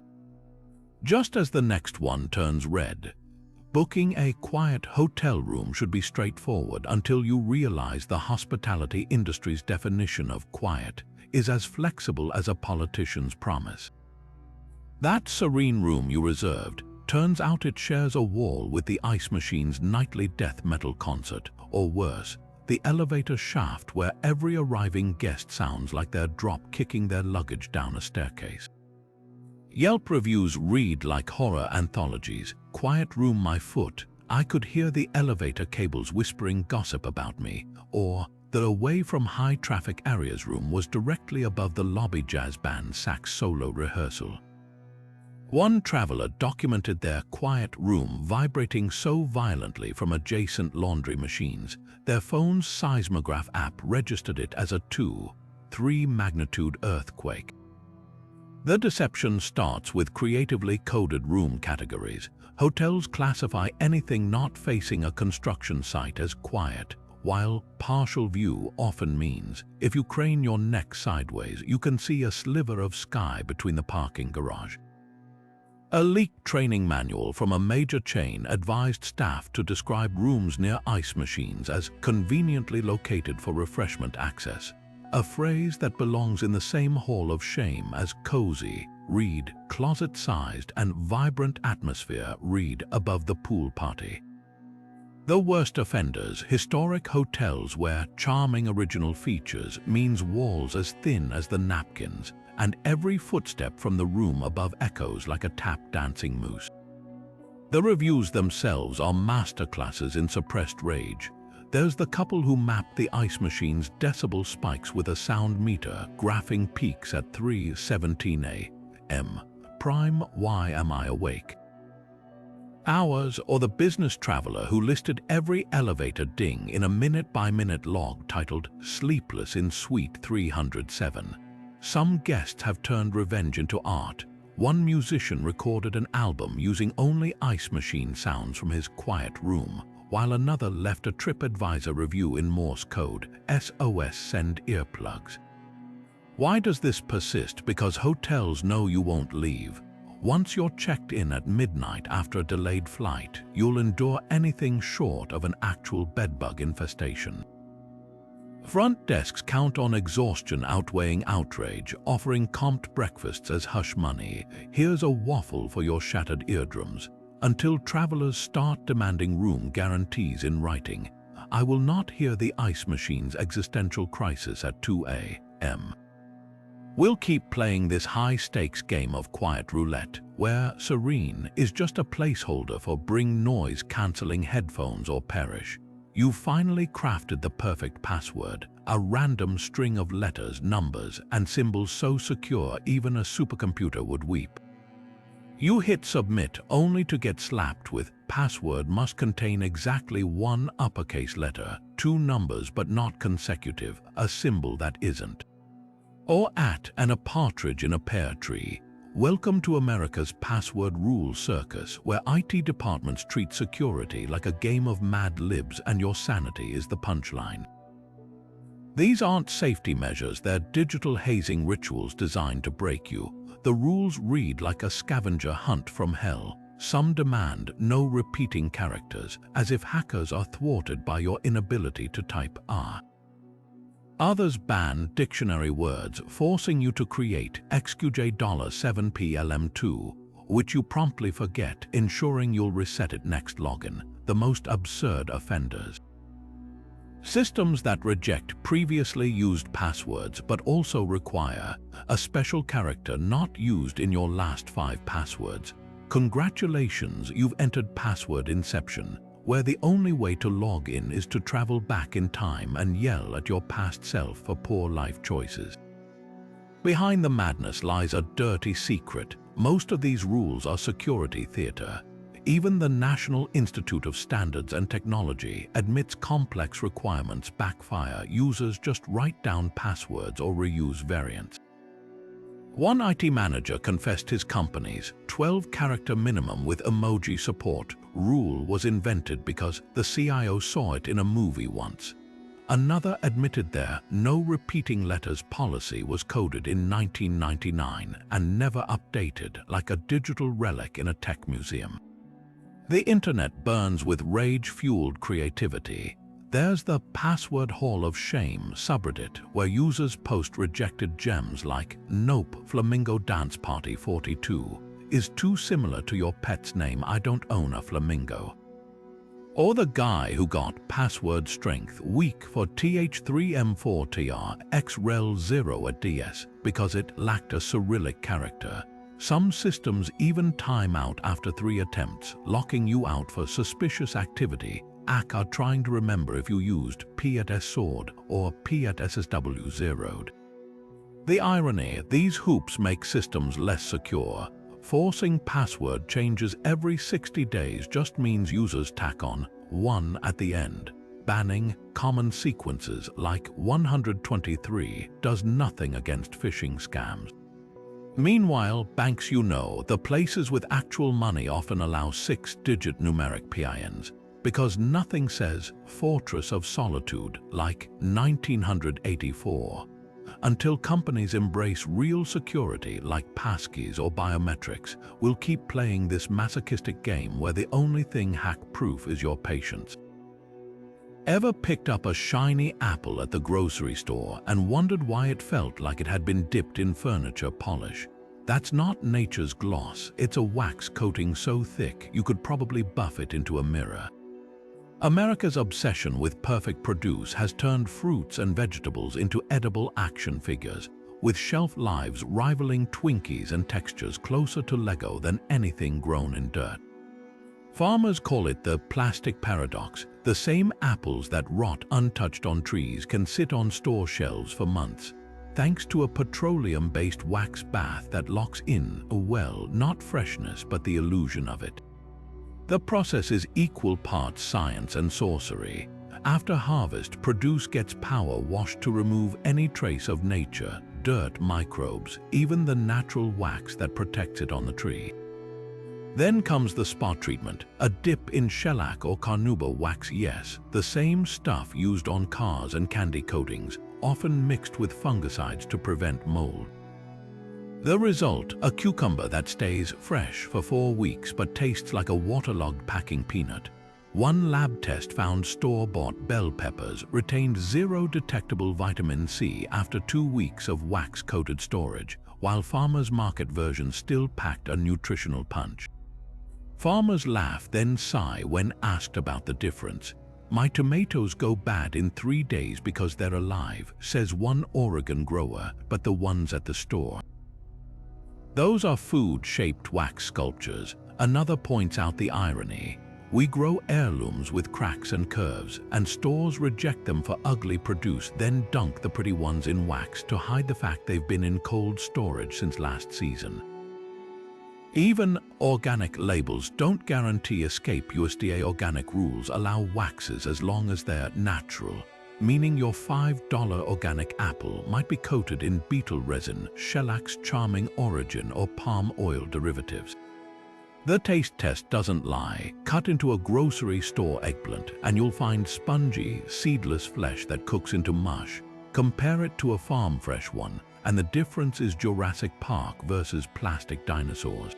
Just as the next one turns red, booking a quiet hotel room should be straightforward until you realize the hospitality industry's definition of quiet is as flexible as a politician's promise. That serene room you reserved, turns out it shares a wall with the ice machine's nightly death metal concert, or worse, the elevator shaft where every arriving guest sounds like they're drop-kicking their luggage down a staircase. Yelp reviews read like horror anthologies. "Quiet room, my foot. I could hear the elevator cables whispering gossip about me," or "the away from high-traffic areas room was directly above the lobby jazz band sax solo rehearsal." One traveler documented their quiet room vibrating so violently from adjacent laundry machines, their phone's seismograph app registered it as a 2.3 magnitude earthquake. The deception starts with creatively coded room categories. Hotels classify anything not facing a construction site as quiet, while partial view often means if you crane your neck sideways, you can see a sliver of sky between the parking garage. A leaked training manual from a major chain advised staff to describe rooms near ice machines as conveniently located for refreshment access, a phrase that belongs in the same hall of shame as cozy, read closet-sized, and vibrant atmosphere, read above the pool party. The worst offenders: historic hotels where charming original features means walls as thin as the napkins, and every footstep from the room above echoes like a tap-dancing moose. The reviews themselves are masterclasses in suppressed rage. There's the couple who mapped the ice machine's decibel spikes with a sound meter, graphing peaks at 3:17 a.m. Prime "Why am I awake?" hours, or the business traveler who listed every elevator ding in a minute-by-minute log titled "Sleepless in Suite 307." Some guests have turned revenge into art. One musician recorded an album using only ice machine sounds from his quiet room, while another left a TripAdvisor review in Morse code, SOS send earplugs. Why does this persist? Because hotels know you won't leave. Once you're checked in at midnight after a delayed flight, you'll endure anything short of an actual bedbug infestation. Front desks count on exhaustion outweighing outrage, offering comped breakfasts as hush money. Here's a waffle for your shattered eardrums. Until travelers start demanding room guarantees in writing, I will not hear the ice machine's existential crisis at 2 a.m. We'll keep playing this high-stakes game of quiet roulette, where serene is just a placeholder for bring noise-canceling headphones or perish. You've finally crafted the perfect password, a random string of letters, numbers, and symbols so secure even a supercomputer would weep. You hit submit only to get slapped with password must contain exactly one uppercase letter, two numbers but not consecutive, a symbol that isn't. Or @ and a partridge in a pear tree. Welcome to America's password rule circus, where IT departments treat security like a game of Mad Libs and your sanity is the punchline. These aren't safety measures, they're digital hazing rituals designed to break you. The rules read like a scavenger hunt from hell. Some demand no repeating characters, as if hackers are thwarted by your inability to type R. Others ban dictionary words, forcing you to create $7PLM2, which you promptly forget, ensuring you'll reset it next login. The most absurd offenders. Systems that reject previously used passwords but also require a special character not used in your last 5 passwords. Congratulations, you've entered password inception, where the only way to log in is to travel back in time and yell at your past self for poor life choices. Behind the madness lies a dirty secret. Most of these rules are security theater. Even the National Institute of Standards and Technology admits complex requirements backfire. Users just write down passwords or reuse variants. One IT manager confessed his company's 12-character minimum with emoji support rule was invented because the CIO saw it in a movie once. Another admitted their no repeating letters policy was coded in 1999 and never updated, like a digital relic in a tech museum. The internet burns with rage-fueled creativity. There's the Password Hall of Shame subreddit, where users post rejected gems like "Nope, Flamingo Dance Party 42 is too similar to your pet's name, I don't own a flamingo." Or the guy who got password strength weak for TH3M4TR XREL0 at DS because it lacked a Cyrillic character. Some systems even time out after 3 attempts, locking you out for suspicious activity. AC are trying to remember if you used P@S sword or P@SSW zeroed. The irony, these hoops make systems less secure. Forcing password changes every 60 days just means users tack on 1 at the end. Banning common sequences like 123 does nothing against phishing scams. Meanwhile, banks, the places with actual money often allow 6-digit numeric PINs, because nothing says Fortress of Solitude like 1984. Until companies embrace real security like passkeys or biometrics, we'll keep playing this masochistic game where the only thing hack-proof is your patience. Ever picked up a shiny apple at the grocery store and wondered why it felt like it had been dipped in furniture polish? That's not nature's gloss, it's a wax coating so thick you could probably buff it into a mirror. America's obsession with perfect produce has turned fruits and vegetables into edible action figures, with shelf lives rivaling Twinkies and textures closer to Lego than anything grown in dirt. Farmers call it the plastic paradox. The same apples that rot untouched on trees can sit on store shelves for months, thanks to a petroleum-based wax bath that locks in, not freshness but the illusion of it. The process is equal parts science and sorcery. After harvest, produce gets power washed to remove any trace of nature, dirt, microbes, even the natural wax that protects it on the tree. Then comes the spot treatment, a dip in shellac or carnauba wax, yes, the same stuff used on cars and candy coatings, often mixed with fungicides to prevent mold. The result, a cucumber that stays fresh for 4 weeks but tastes like a waterlogged packing peanut. One lab test found store-bought bell peppers retained 0 detectable vitamin C after 2 weeks of wax-coated storage, while farmers' market versions still packed a nutritional punch. Farmers laugh, then sigh when asked about the difference. "My tomatoes go bad in 3 days because they're alive," says one Oregon grower, but the ones at the store. Those are food-shaped wax sculptures. Another points out the irony. We grow heirlooms with cracks and curves, and stores reject them for ugly produce, then dunk the pretty ones in wax to hide the fact they've been in cold storage since last season. Even organic labels don't guarantee escape. USDA organic rules allow waxes as long as they're natural, meaning your $5 organic apple might be coated in beetle resin, shellac charming origin, or palm oil derivatives. The taste test doesn't lie. Cut into a grocery store eggplant and you'll find spongy, seedless flesh that cooks into mush. Compare it to a farm-fresh one, and the difference is Jurassic Park versus plastic dinosaurs.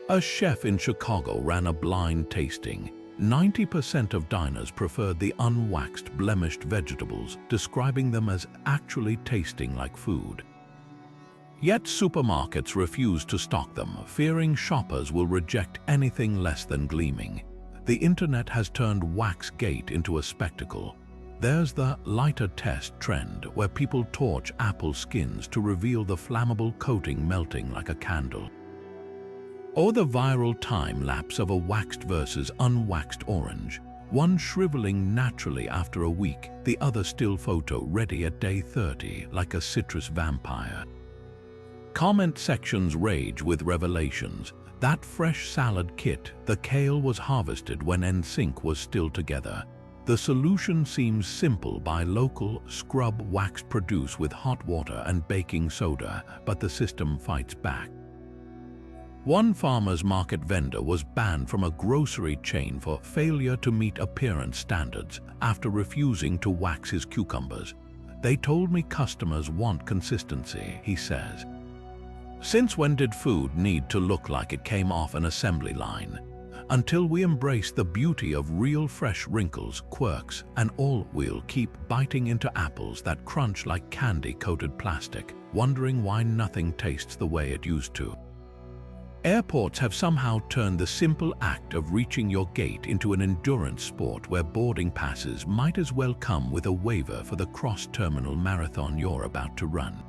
A chef in Chicago ran a blind tasting. 90% of diners preferred the unwaxed, blemished vegetables, describing them as actually tasting like food. Yet supermarkets refuse to stock them, fearing shoppers will reject anything less than gleaming. The internet has turned Waxgate into a spectacle. There's the lighter test trend, where people torch apple skins to reveal the flammable coating melting like a candle. Or the viral time-lapse of a waxed versus unwaxed orange, one shriveling naturally after a week, the other still photo ready at day 30 like a citrus vampire. Comment sections rage with revelations. That fresh salad kit, the kale was harvested when NSYNC was still together. The solution seems simple: buy local, scrub waxed produce with hot water and baking soda, but the system fights back. One farmer's market vendor was banned from a grocery chain for failure to meet appearance standards after refusing to wax his cucumbers. "They told me customers want consistency," he says. Since when did food need to look like it came off an assembly line? Until we embrace the beauty of real fresh wrinkles, quirks, and all, we'll keep biting into apples that crunch like candy-coated plastic, wondering why nothing tastes the way it used to. Airports have somehow turned the simple act of reaching your gate into an endurance sport where boarding passes might as well come with a waiver for the cross-terminal marathon you're about to run.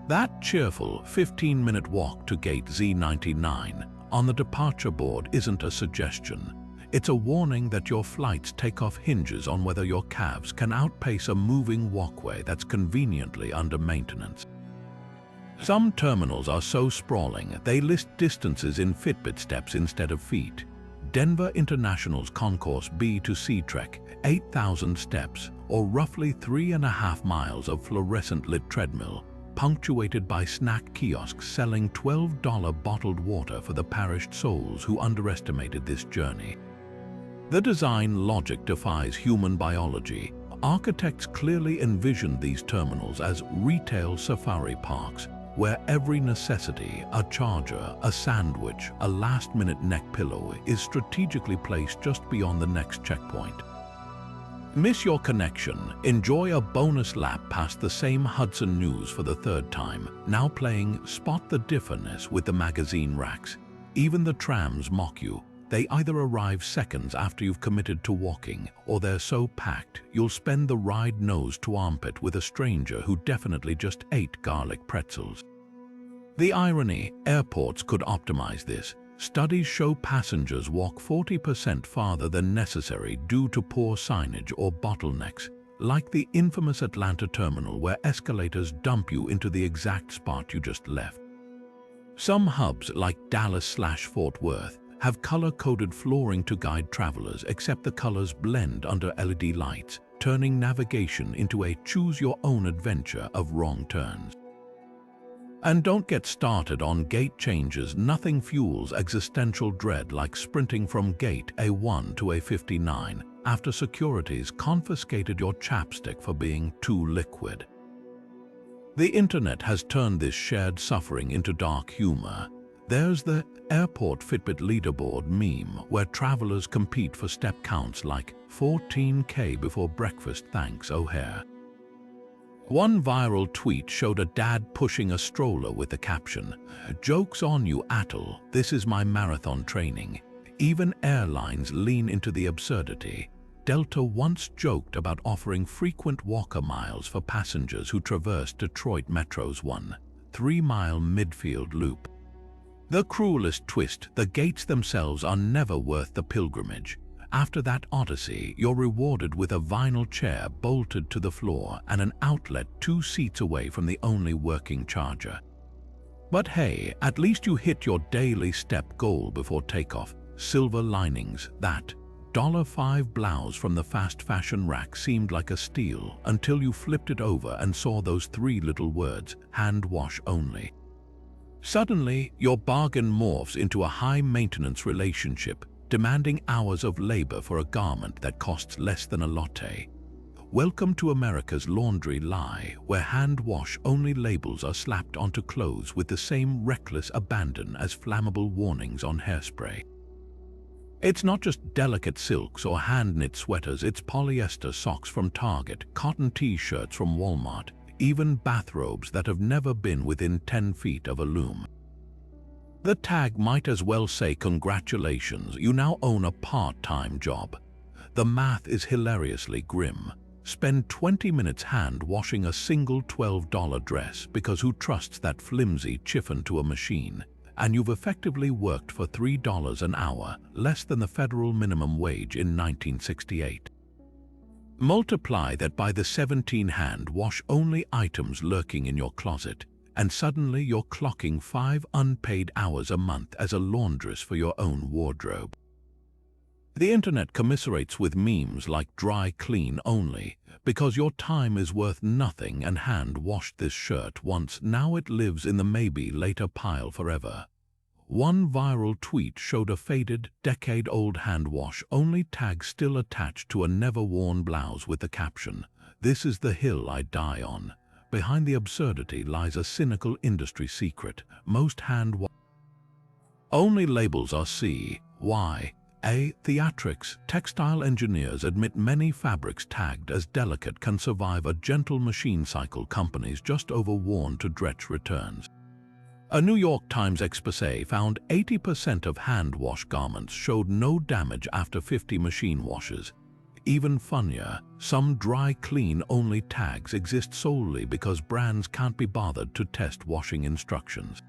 That cheerful 15-minute walk to gate Z99 on the departure board isn't a suggestion. It's a warning that your flight's takeoff hinges on whether your calves can outpace a moving walkway that's conveniently under maintenance. Some terminals are so sprawling they list distances in Fitbit steps instead of feet. Denver International's Concourse B to C Trek, 8,000 steps, or roughly 3.5 miles of fluorescent-lit treadmill, punctuated by snack kiosks selling $12 bottled water for the perished souls who underestimated this journey. The design logic defies human biology. Architects clearly envisioned these terminals as retail safari parks, where every necessity, a charger, a sandwich, a last-minute neck pillow, is strategically placed just beyond the next checkpoint. Miss your connection? Enjoy a bonus lap past the same Hudson News for the 3rd time, now playing Spot the Differness with the magazine racks. Even the trams mock you. They either arrive seconds after you've committed to walking, or they're so packed you'll spend the ride nose to armpit with a stranger who definitely just ate garlic pretzels. The irony: airports could optimize this. Studies show passengers walk 40% farther than necessary due to poor signage or bottlenecks, like the infamous Atlanta terminal where escalators dump you into the exact spot you just left. Some hubs, like Dallas/Fort Worth, have color-coded flooring to guide travelers, except the colors blend under LED lights, turning navigation into a choose-your-own-adventure of wrong turns. And don't get started on gate changes. Nothing fuels existential dread like sprinting from gate A1 to A59 after security's confiscated your chapstick for being too liquid. The internet has turned this shared suffering into dark humor. There's the airport Fitbit leaderboard meme where travelers compete for step counts like 14K before breakfast thanks O'Hare. One viral tweet showed a dad pushing a stroller with the caption, "Joke's on you, Atul, this is my marathon training." Even airlines lean into the absurdity. Delta once joked about offering frequent walker miles for passengers who traverse Detroit Metro's 1-3-mile midfield loop. The cruelest twist, the gates themselves are never worth the pilgrimage. After that odyssey, you're rewarded with a vinyl chair bolted to the floor and an outlet 2 seats away from the only working charger. But hey, at least you hit your daily step goal before takeoff. Silver linings. That $5 blouse from the fast fashion rack seemed like a steal until you flipped it over and saw those 3 little words, hand wash only. Suddenly, your bargain morphs into a high-maintenance relationship, demanding hours of labor for a garment that costs less than a latte. Welcome to America's laundry lie, where hand wash only labels are slapped onto clothes with the same reckless abandon as flammable warnings on hairspray. It's not just delicate silks or hand-knit sweaters, it's polyester socks from Target, cotton t-shirts from Walmart, even bathrobes that have never been within 10 feet of a loom. The tag might as well say congratulations, you now own a part-time job. The math is hilariously grim. Spend 20 minutes hand-washing a single $12 dress because who trusts that flimsy chiffon to a machine? And you've effectively worked for $3 an hour, less than the federal minimum wage in 1968. Multiply that by the 17 hand-wash-only items lurking in your closet, and suddenly you're clocking 5 unpaid hours a month as a laundress for your own wardrobe. The internet commiserates with memes like dry clean only, because your time is worth nothing and hand-washed this shirt once, now it lives in the maybe later pile forever. One viral tweet showed a faded, decade-old hand-wash-only tag still attached to a never-worn blouse with the caption, "This is the hill I die on." Behind the absurdity lies a cynical industry secret. Most hand-wash-only labels are C.Y.A. theatrics. Textile engineers admit many fabrics tagged as delicate can survive a gentle machine cycle, companies just overworn to dretch returns. A New York Times exposé found 80% of hand-wash garments showed no damage after 50 machine washes. Even funnier, some dry clean-only tags exist solely because brands can't be bothered to test washing instructions.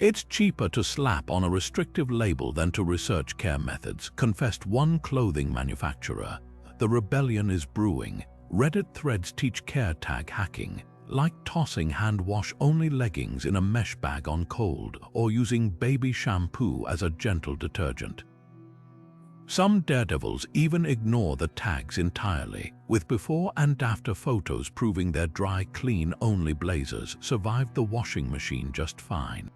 It's cheaper to slap on a restrictive label than to research care methods, confessed one clothing manufacturer. The rebellion is brewing. Reddit threads teach care tag hacking, like tossing hand-wash-only leggings in a mesh bag on cold or using baby shampoo as a gentle detergent. Some daredevils even ignore the tags entirely, with before and after photos proving their dry clean-only blazers survived the washing machine just fine.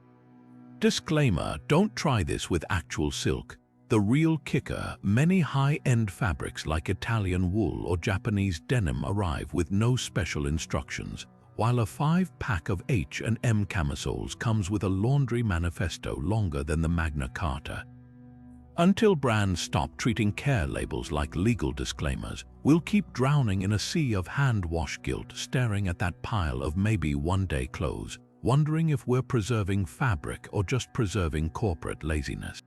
Disclaimer, don't try this with actual silk. The real kicker, many high-end fabrics like Italian wool or Japanese denim arrive with no special instructions, while a 5-pack of H&M camisoles comes with a laundry manifesto longer than the Magna Carta. Until brands stop treating care labels like legal disclaimers, we'll keep drowning in a sea of hand-wash guilt, staring at that pile of maybe one-day clothes, wondering if we're preserving fabric or just preserving corporate laziness.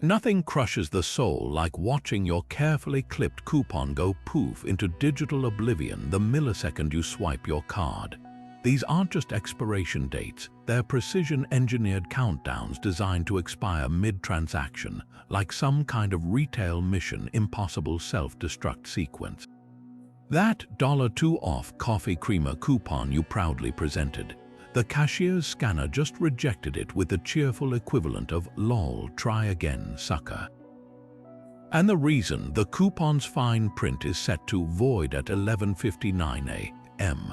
Nothing crushes the soul like watching your carefully clipped coupon go poof into digital oblivion the millisecond you swipe your card. These aren't just expiration dates, they're precision-engineered countdowns designed to expire mid-transaction, like some kind of retail Mission Impossible self-destruct sequence. That $2 off coffee creamer coupon you proudly presented, the cashier's scanner just rejected it with the cheerful equivalent of "lol, try again, sucker." And the reason, the coupon's fine print is set to void at 11:59 a.m.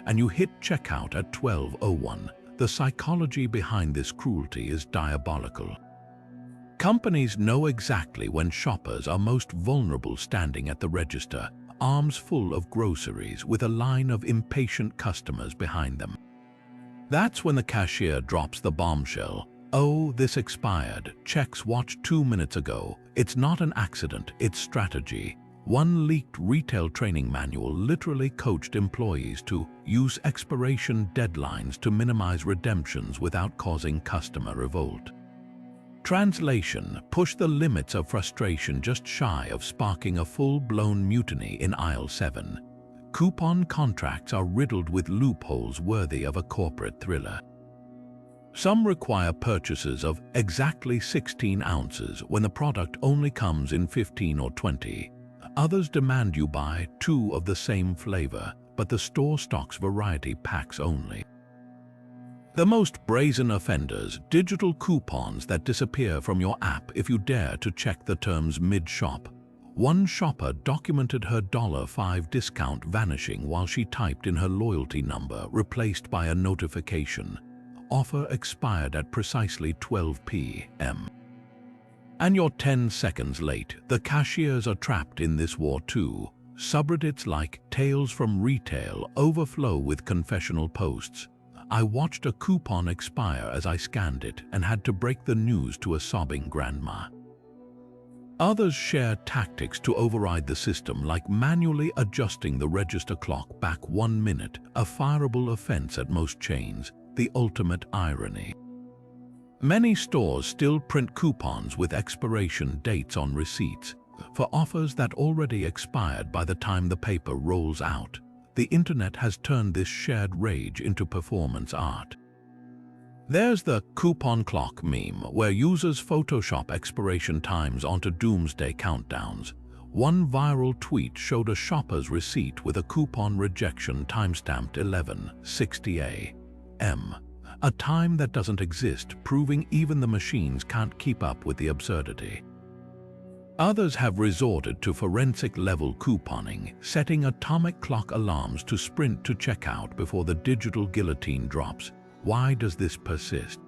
and you hit checkout at 12:01. The psychology behind this cruelty is diabolical. Companies know exactly when shoppers are most vulnerable standing at the register, arms full of groceries with a line of impatient customers behind them. That's when the cashier drops the bombshell. "Oh, this expired. Checks watched 2 minutes ago. It's not an accident, it's strategy." One leaked retail training manual literally coached employees to use expiration deadlines to minimize redemptions without causing customer revolt. Translation: push the limits of frustration just shy of sparking a full-blown mutiny in aisle 7. Coupon contracts are riddled with loopholes worthy of a corporate thriller. Some require purchases of exactly 16 ounces when the product only comes in 15 or 20. Others demand you buy 2 of the same flavor, but the store stocks variety packs only. The most brazen offenders: digital coupons that disappear from your app if you dare to check the terms mid-shop. One shopper documented her $5 discount vanishing while she typed in her loyalty number, replaced by a notification. Offer expired at precisely 12 p.m. And you're 10 seconds late. The cashiers are trapped in this war too. Subreddits like Tales from Retail overflow with confessional posts. "I watched a coupon expire as I scanned it and had to break the news to a sobbing grandma." Others share tactics to override the system, like manually adjusting the register clock back 1 minute, a fireable offense at most chains. The ultimate irony. Many stores still print coupons with expiration dates on receipts for offers that already expired by the time the paper rolls out. The internet has turned this shared rage into performance art. There's the coupon clock meme, where users Photoshop expiration times onto doomsday countdowns. One viral tweet showed a shopper's receipt with a coupon rejection timestamped 11:60 a.m., a time that doesn't exist, proving even the machines can't keep up with the absurdity. Others have resorted to forensic-level couponing, setting atomic clock alarms to sprint to checkout before the digital guillotine drops. Why does this persist?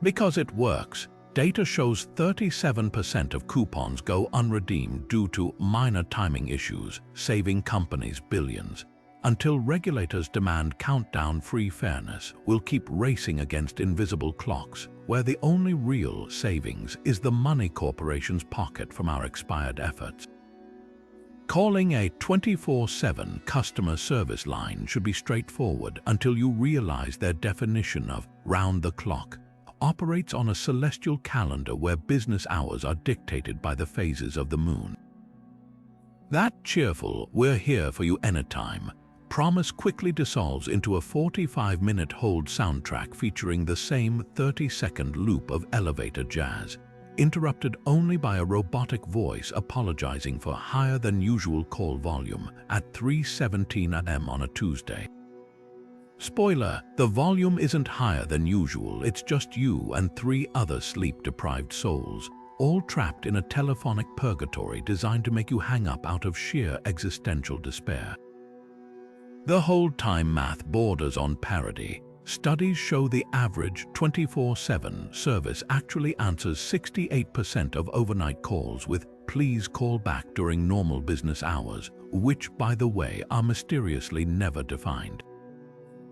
Because it works. Data shows 37% of coupons go unredeemed due to minor timing issues, saving companies billions. Until regulators demand countdown-free fairness, we'll keep racing against invisible clocks, where the only real savings is the money corporations pocket from our expired efforts. Calling a 24/7 customer service line should be straightforward until you realize their definition of round-the-clock operates on a celestial calendar where business hours are dictated by the phases of the moon. That cheerful "we're here for you anytime" promise quickly dissolves into a 45-minute hold soundtrack featuring the same 30-second loop of elevator jazz, interrupted only by a robotic voice apologizing for higher-than-usual call volume at 3:17 a.m. on a Tuesday. Spoiler: the volume isn't higher than usual, it's just you and 3 other sleep-deprived souls, all trapped in a telephonic purgatory designed to make you hang up out of sheer existential despair. The hold time math borders on parody. Studies show the average 24/7 service actually answers 68% of overnight calls with "please call back" during normal business hours, which, by the way, are mysteriously never defined.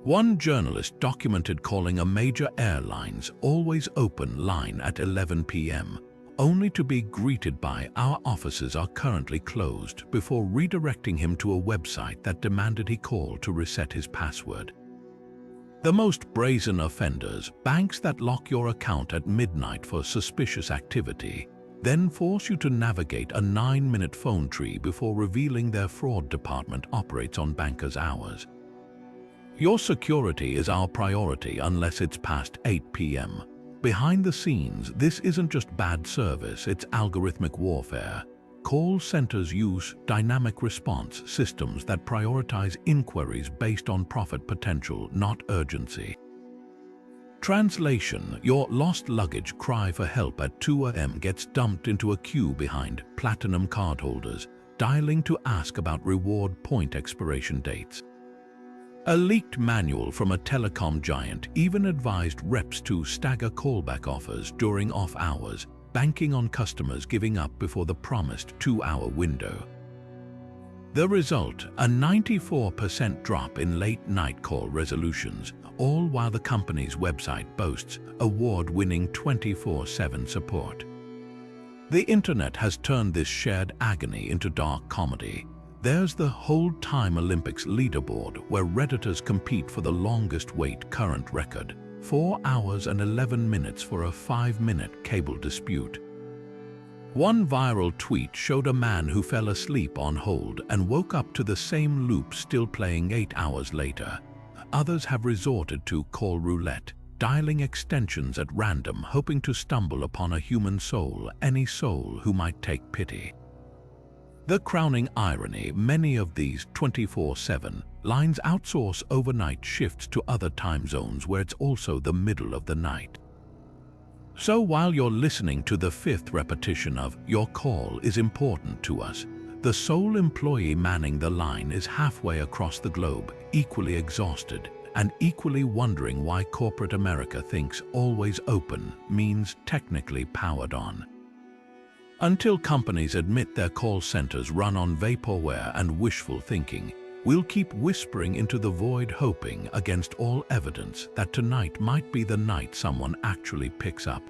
One journalist documented calling a major airline's always open line at 11 p.m., only to be greeted by "our offices are currently closed," before redirecting him to a website that demanded he call to reset his password. The most brazen offenders: banks that lock your account at midnight for suspicious activity, then force you to navigate a 9-minute phone tree before revealing their fraud department operates on bankers' hours. Your security is our priority unless it's past 8 p.m. Behind the scenes, this isn't just bad service, it's algorithmic warfare. Call centers use dynamic response systems that prioritize inquiries based on profit potential, not urgency. Translation: your lost luggage cry for help at 2 a.m. gets dumped into a queue behind platinum cardholders, dialing to ask about reward point expiration dates. A leaked manual from a telecom giant even advised reps to stagger callback offers during off hours, banking on customers giving up before the promised 2-hour window. The result, a 94% drop in late-night call resolutions, all while the company's website boasts award-winning 24/7 support. The internet has turned this shared agony into dark comedy. There's the Hold Time Olympics leaderboard, where Redditors compete for the longest wait current record, 4 hours and 11 minutes for a 5-minute cable dispute. One viral tweet showed a man who fell asleep on hold and woke up to the same loop still playing 8 hours later. Others have resorted to call roulette, dialing extensions at random, hoping to stumble upon a human soul, any soul who might take pity. The crowning irony, many of these 24/7 lines outsource overnight shifts to other time zones where it's also the middle of the night. So while you're listening to the 5th repetition of "your call is important to us," the sole employee manning the line is halfway across the globe, equally exhausted and equally wondering why corporate America thinks always open means technically powered on. Until companies admit their call centers run on vaporware and wishful thinking, we'll keep whispering into the void, hoping against all evidence that tonight might be the night someone actually picks up.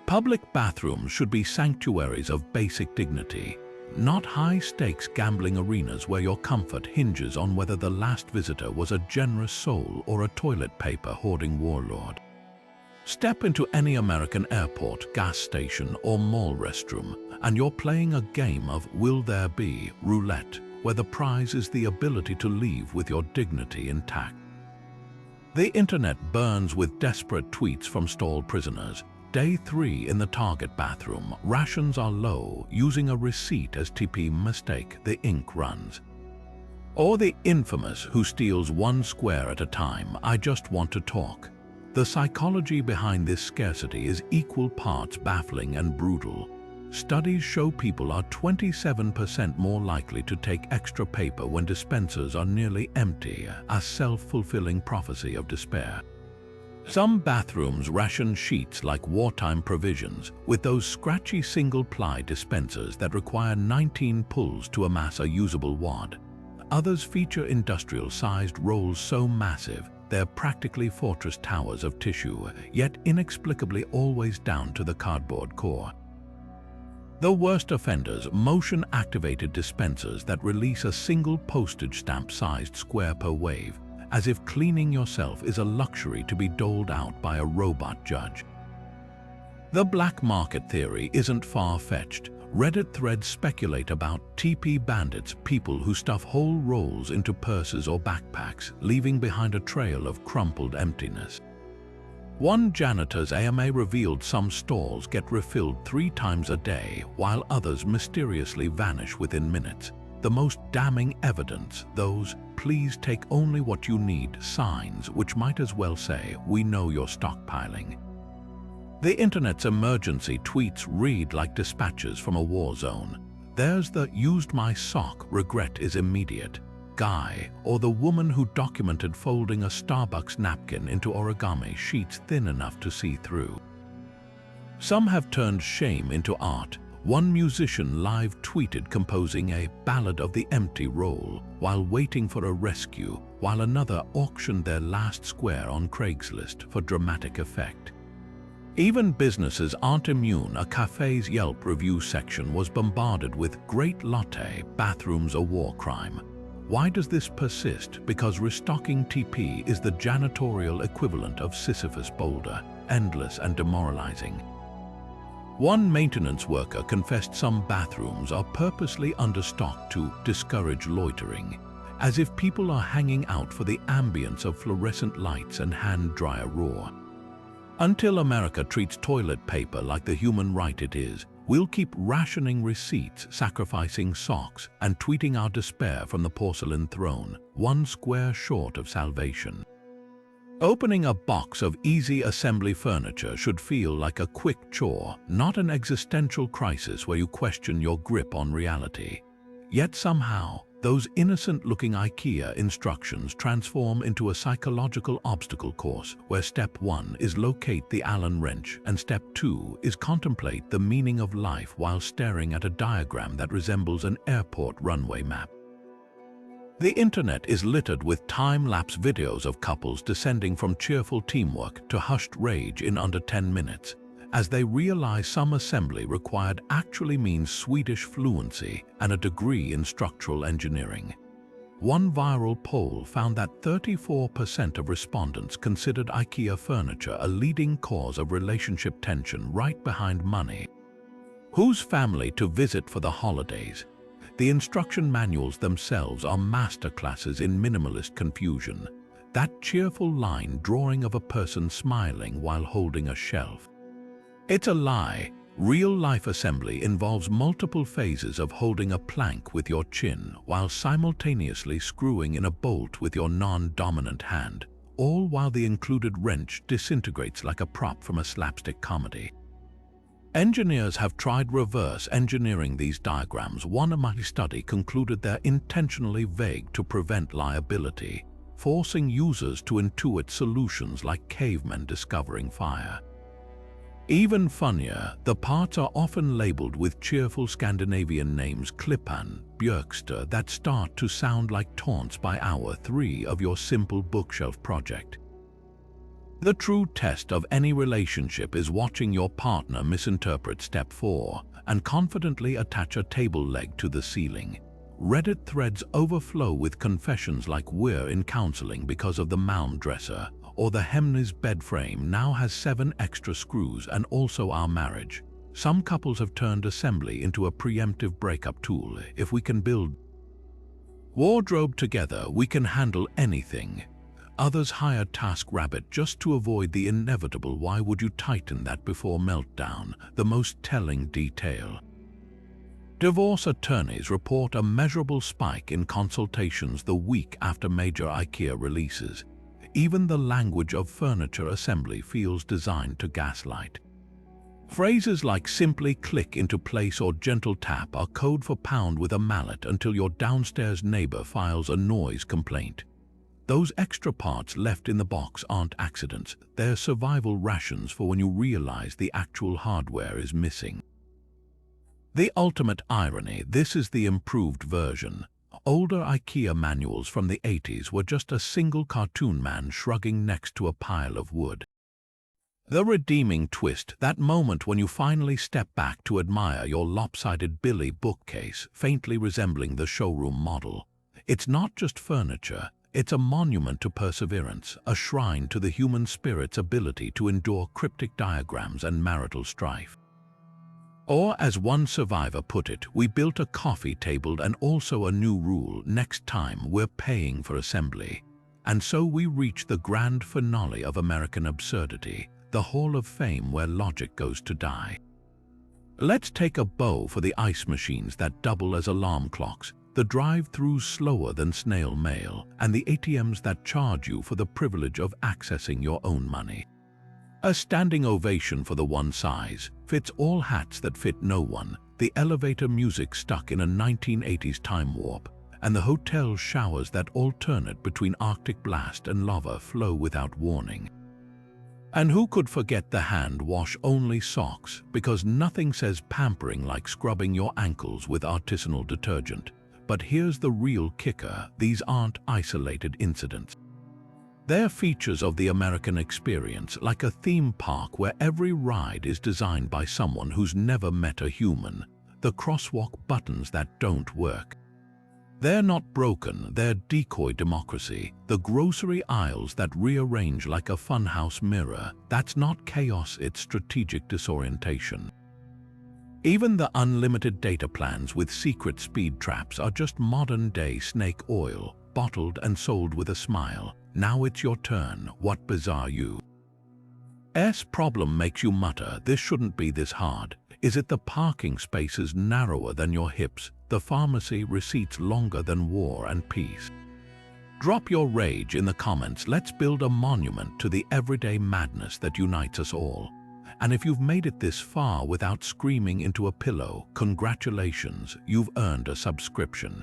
Public bathrooms should be sanctuaries of basic dignity, not high-stakes gambling arenas where your comfort hinges on whether the last visitor was a generous soul or a toilet paper-hoarding warlord. Step into any American airport, gas station, or mall restroom, and you're playing a game of Will There Be roulette, where the prize is the ability to leave with your dignity intact. The internet burns with desperate tweets from stalled prisoners. Day 3 in the Target bathroom, rations are low, using a receipt as TP mistake, the ink runs. Or the infamous who steals 1 square at a time, I just want to talk. The psychology behind this scarcity is equal parts baffling and brutal. Studies show people are 27% more likely to take extra paper when dispensers are nearly empty, a self-fulfilling prophecy of despair. Some bathrooms ration sheets like wartime provisions, with those scratchy single-ply dispensers that require 19 pulls to amass a usable wad. Others feature industrial-sized rolls so massive they're practically fortress towers of tissue, yet inexplicably always down to the cardboard core. The worst offenders, motion-activated dispensers that release a single postage stamp-sized square per wave, as if cleaning yourself is a luxury to be doled out by a robot judge. The black market theory isn't far-fetched. Reddit threads speculate about TP bandits, people who stuff whole rolls into purses or backpacks, leaving behind a trail of crumpled emptiness. One janitor's AMA revealed some stalls get refilled 3 times a day, while others mysteriously vanish within minutes. The most damning evidence, those "please take only what you need" signs, which might as well say, "we know you're stockpiling." The internet's emergency tweets read like dispatches from a war zone. There's the "used my sock, regret is immediate" guy, or the woman who documented folding a Starbucks napkin into origami sheets thin enough to see through. Some have turned shame into art. One musician live tweeted composing a "Ballad of the Empty Roll" while waiting for a rescue, while another auctioned their last square on Craigslist for dramatic effect. Even businesses aren't immune. A cafe's Yelp review section was bombarded with "Great latte, bathrooms a war crime." Why does this persist? Because restocking TP is the janitorial equivalent of Sisyphus boulder, endless and demoralizing. One maintenance worker confessed some bathrooms are purposely understocked to discourage loitering, as if people are hanging out for the ambience of fluorescent lights and hand dryer roar. Until America treats toilet paper like the human right it is, we'll keep rationing receipts, sacrificing socks, and tweeting our despair from the porcelain throne, 1 square short of salvation. Opening a box of easy assembly furniture should feel like a quick chore, not an existential crisis where you question your grip on reality. Yet somehow, those innocent-looking IKEA instructions transform into a psychological obstacle course where step 1 is locate the Allen wrench and step 2 is contemplate the meaning of life while staring at a diagram that resembles an airport runway map. The internet is littered with time-lapse videos of couples descending from cheerful teamwork to hushed rage in under 10 minutes, as they realize some assembly required actually means Swedish fluency and a degree in structural engineering. One viral poll found that 34% of respondents considered IKEA furniture a leading cause of relationship tension, right behind money. Whose family to visit for the holidays? The instruction manuals themselves are masterclasses in minimalist confusion. That cheerful line drawing of a person smiling while holding a shelf. It's a lie. Real-life assembly involves multiple phases of holding a plank with your chin while simultaneously screwing in a bolt with your non-dominant hand, all while the included wrench disintegrates like a prop from a slapstick comedy. Engineers have tried reverse engineering these diagrams. One MIT study concluded they're intentionally vague to prevent liability, forcing users to intuit solutions like cavemen discovering fire. Even funnier, the parts are often labeled with cheerful Scandinavian names Klippan, Björkster that start to sound like taunts by hour 3 of your simple bookshelf project. The true test of any relationship is watching your partner misinterpret step 4 and confidently attach a table leg to the ceiling. Reddit threads overflow with confessions like "We're in counseling because of the mound dresser," or "The Hemnes bed frame now has 7 extra screws and also our marriage." Some couples have turned assembly into a preemptive breakup tool. If we can build wardrobe together, we can handle anything. Others hire TaskRabbit just to avoid the inevitable "why would you tighten that before" meltdown, the most telling detail. Divorce attorneys report a measurable spike in consultations the week after major IKEA releases. Even the language of furniture assembly feels designed to gaslight. Phrases like "simply click into place" or "gentle tap" are code for pound with a mallet until your downstairs neighbor files a noise complaint. Those extra parts left in the box aren't accidents, they're survival rations for when you realize the actual hardware is missing. The ultimate irony: this is the improved version. Older IKEA manuals from the 80s were just a single cartoon man shrugging next to a pile of wood. The redeeming twist, that moment when you finally step back to admire your lopsided Billy bookcase, faintly resembling the showroom model. It's not just furniture, it's a monument to perseverance, a shrine to the human spirit's ability to endure cryptic diagrams and marital strife. Or, as one survivor put it, "We built a coffee table and also a new rule: next time we're paying for assembly." And so we reach the grand finale of American absurdity, the Hall of Fame where logic goes to die. Let's take a bow for the ice machines that double as alarm clocks, the drive-thrus slower than snail mail, and the ATMs that charge you for the privilege of accessing your own money. A standing ovation for the one-size-fits-all hats that fit no one, the elevator music stuck in a 1980s time warp, and the hotel showers that alternate between Arctic blast and lava flow without warning. And who could forget the hand-wash-only socks, because nothing says pampering like scrubbing your ankles with artisanal detergent. But here's the real kicker: these aren't isolated incidents. They're features of the American experience, like a theme park where every ride is designed by someone who's never met a human. The crosswalk buttons that don't work. They're not broken, they're decoy democracy. The grocery aisles that rearrange like a funhouse mirror. That's not chaos, it's strategic disorientation. Even the unlimited data plans with secret speed traps are just modern-day snake oil, bottled and sold with a smile. Now it's your turn. What bizarre problem makes you mutter, "This shouldn't be this hard"? Is it the parking spaces narrower than your hips? The pharmacy receipts longer than war and peace? Drop your rage in the comments. Let's build a monument to the everyday madness that unites us all. And if you've made it this far without screaming into a pillow, congratulations, you've earned a subscription.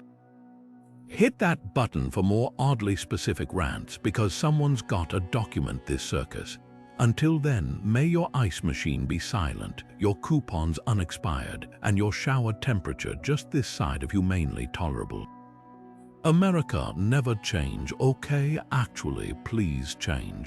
Hit that button for more oddly specific rants, because someone's got to document this circus. Until then, may your ice machine be silent, your coupons unexpired, and your shower temperature just this side of humanely tolerable. America, never change, okay? Actually, please change.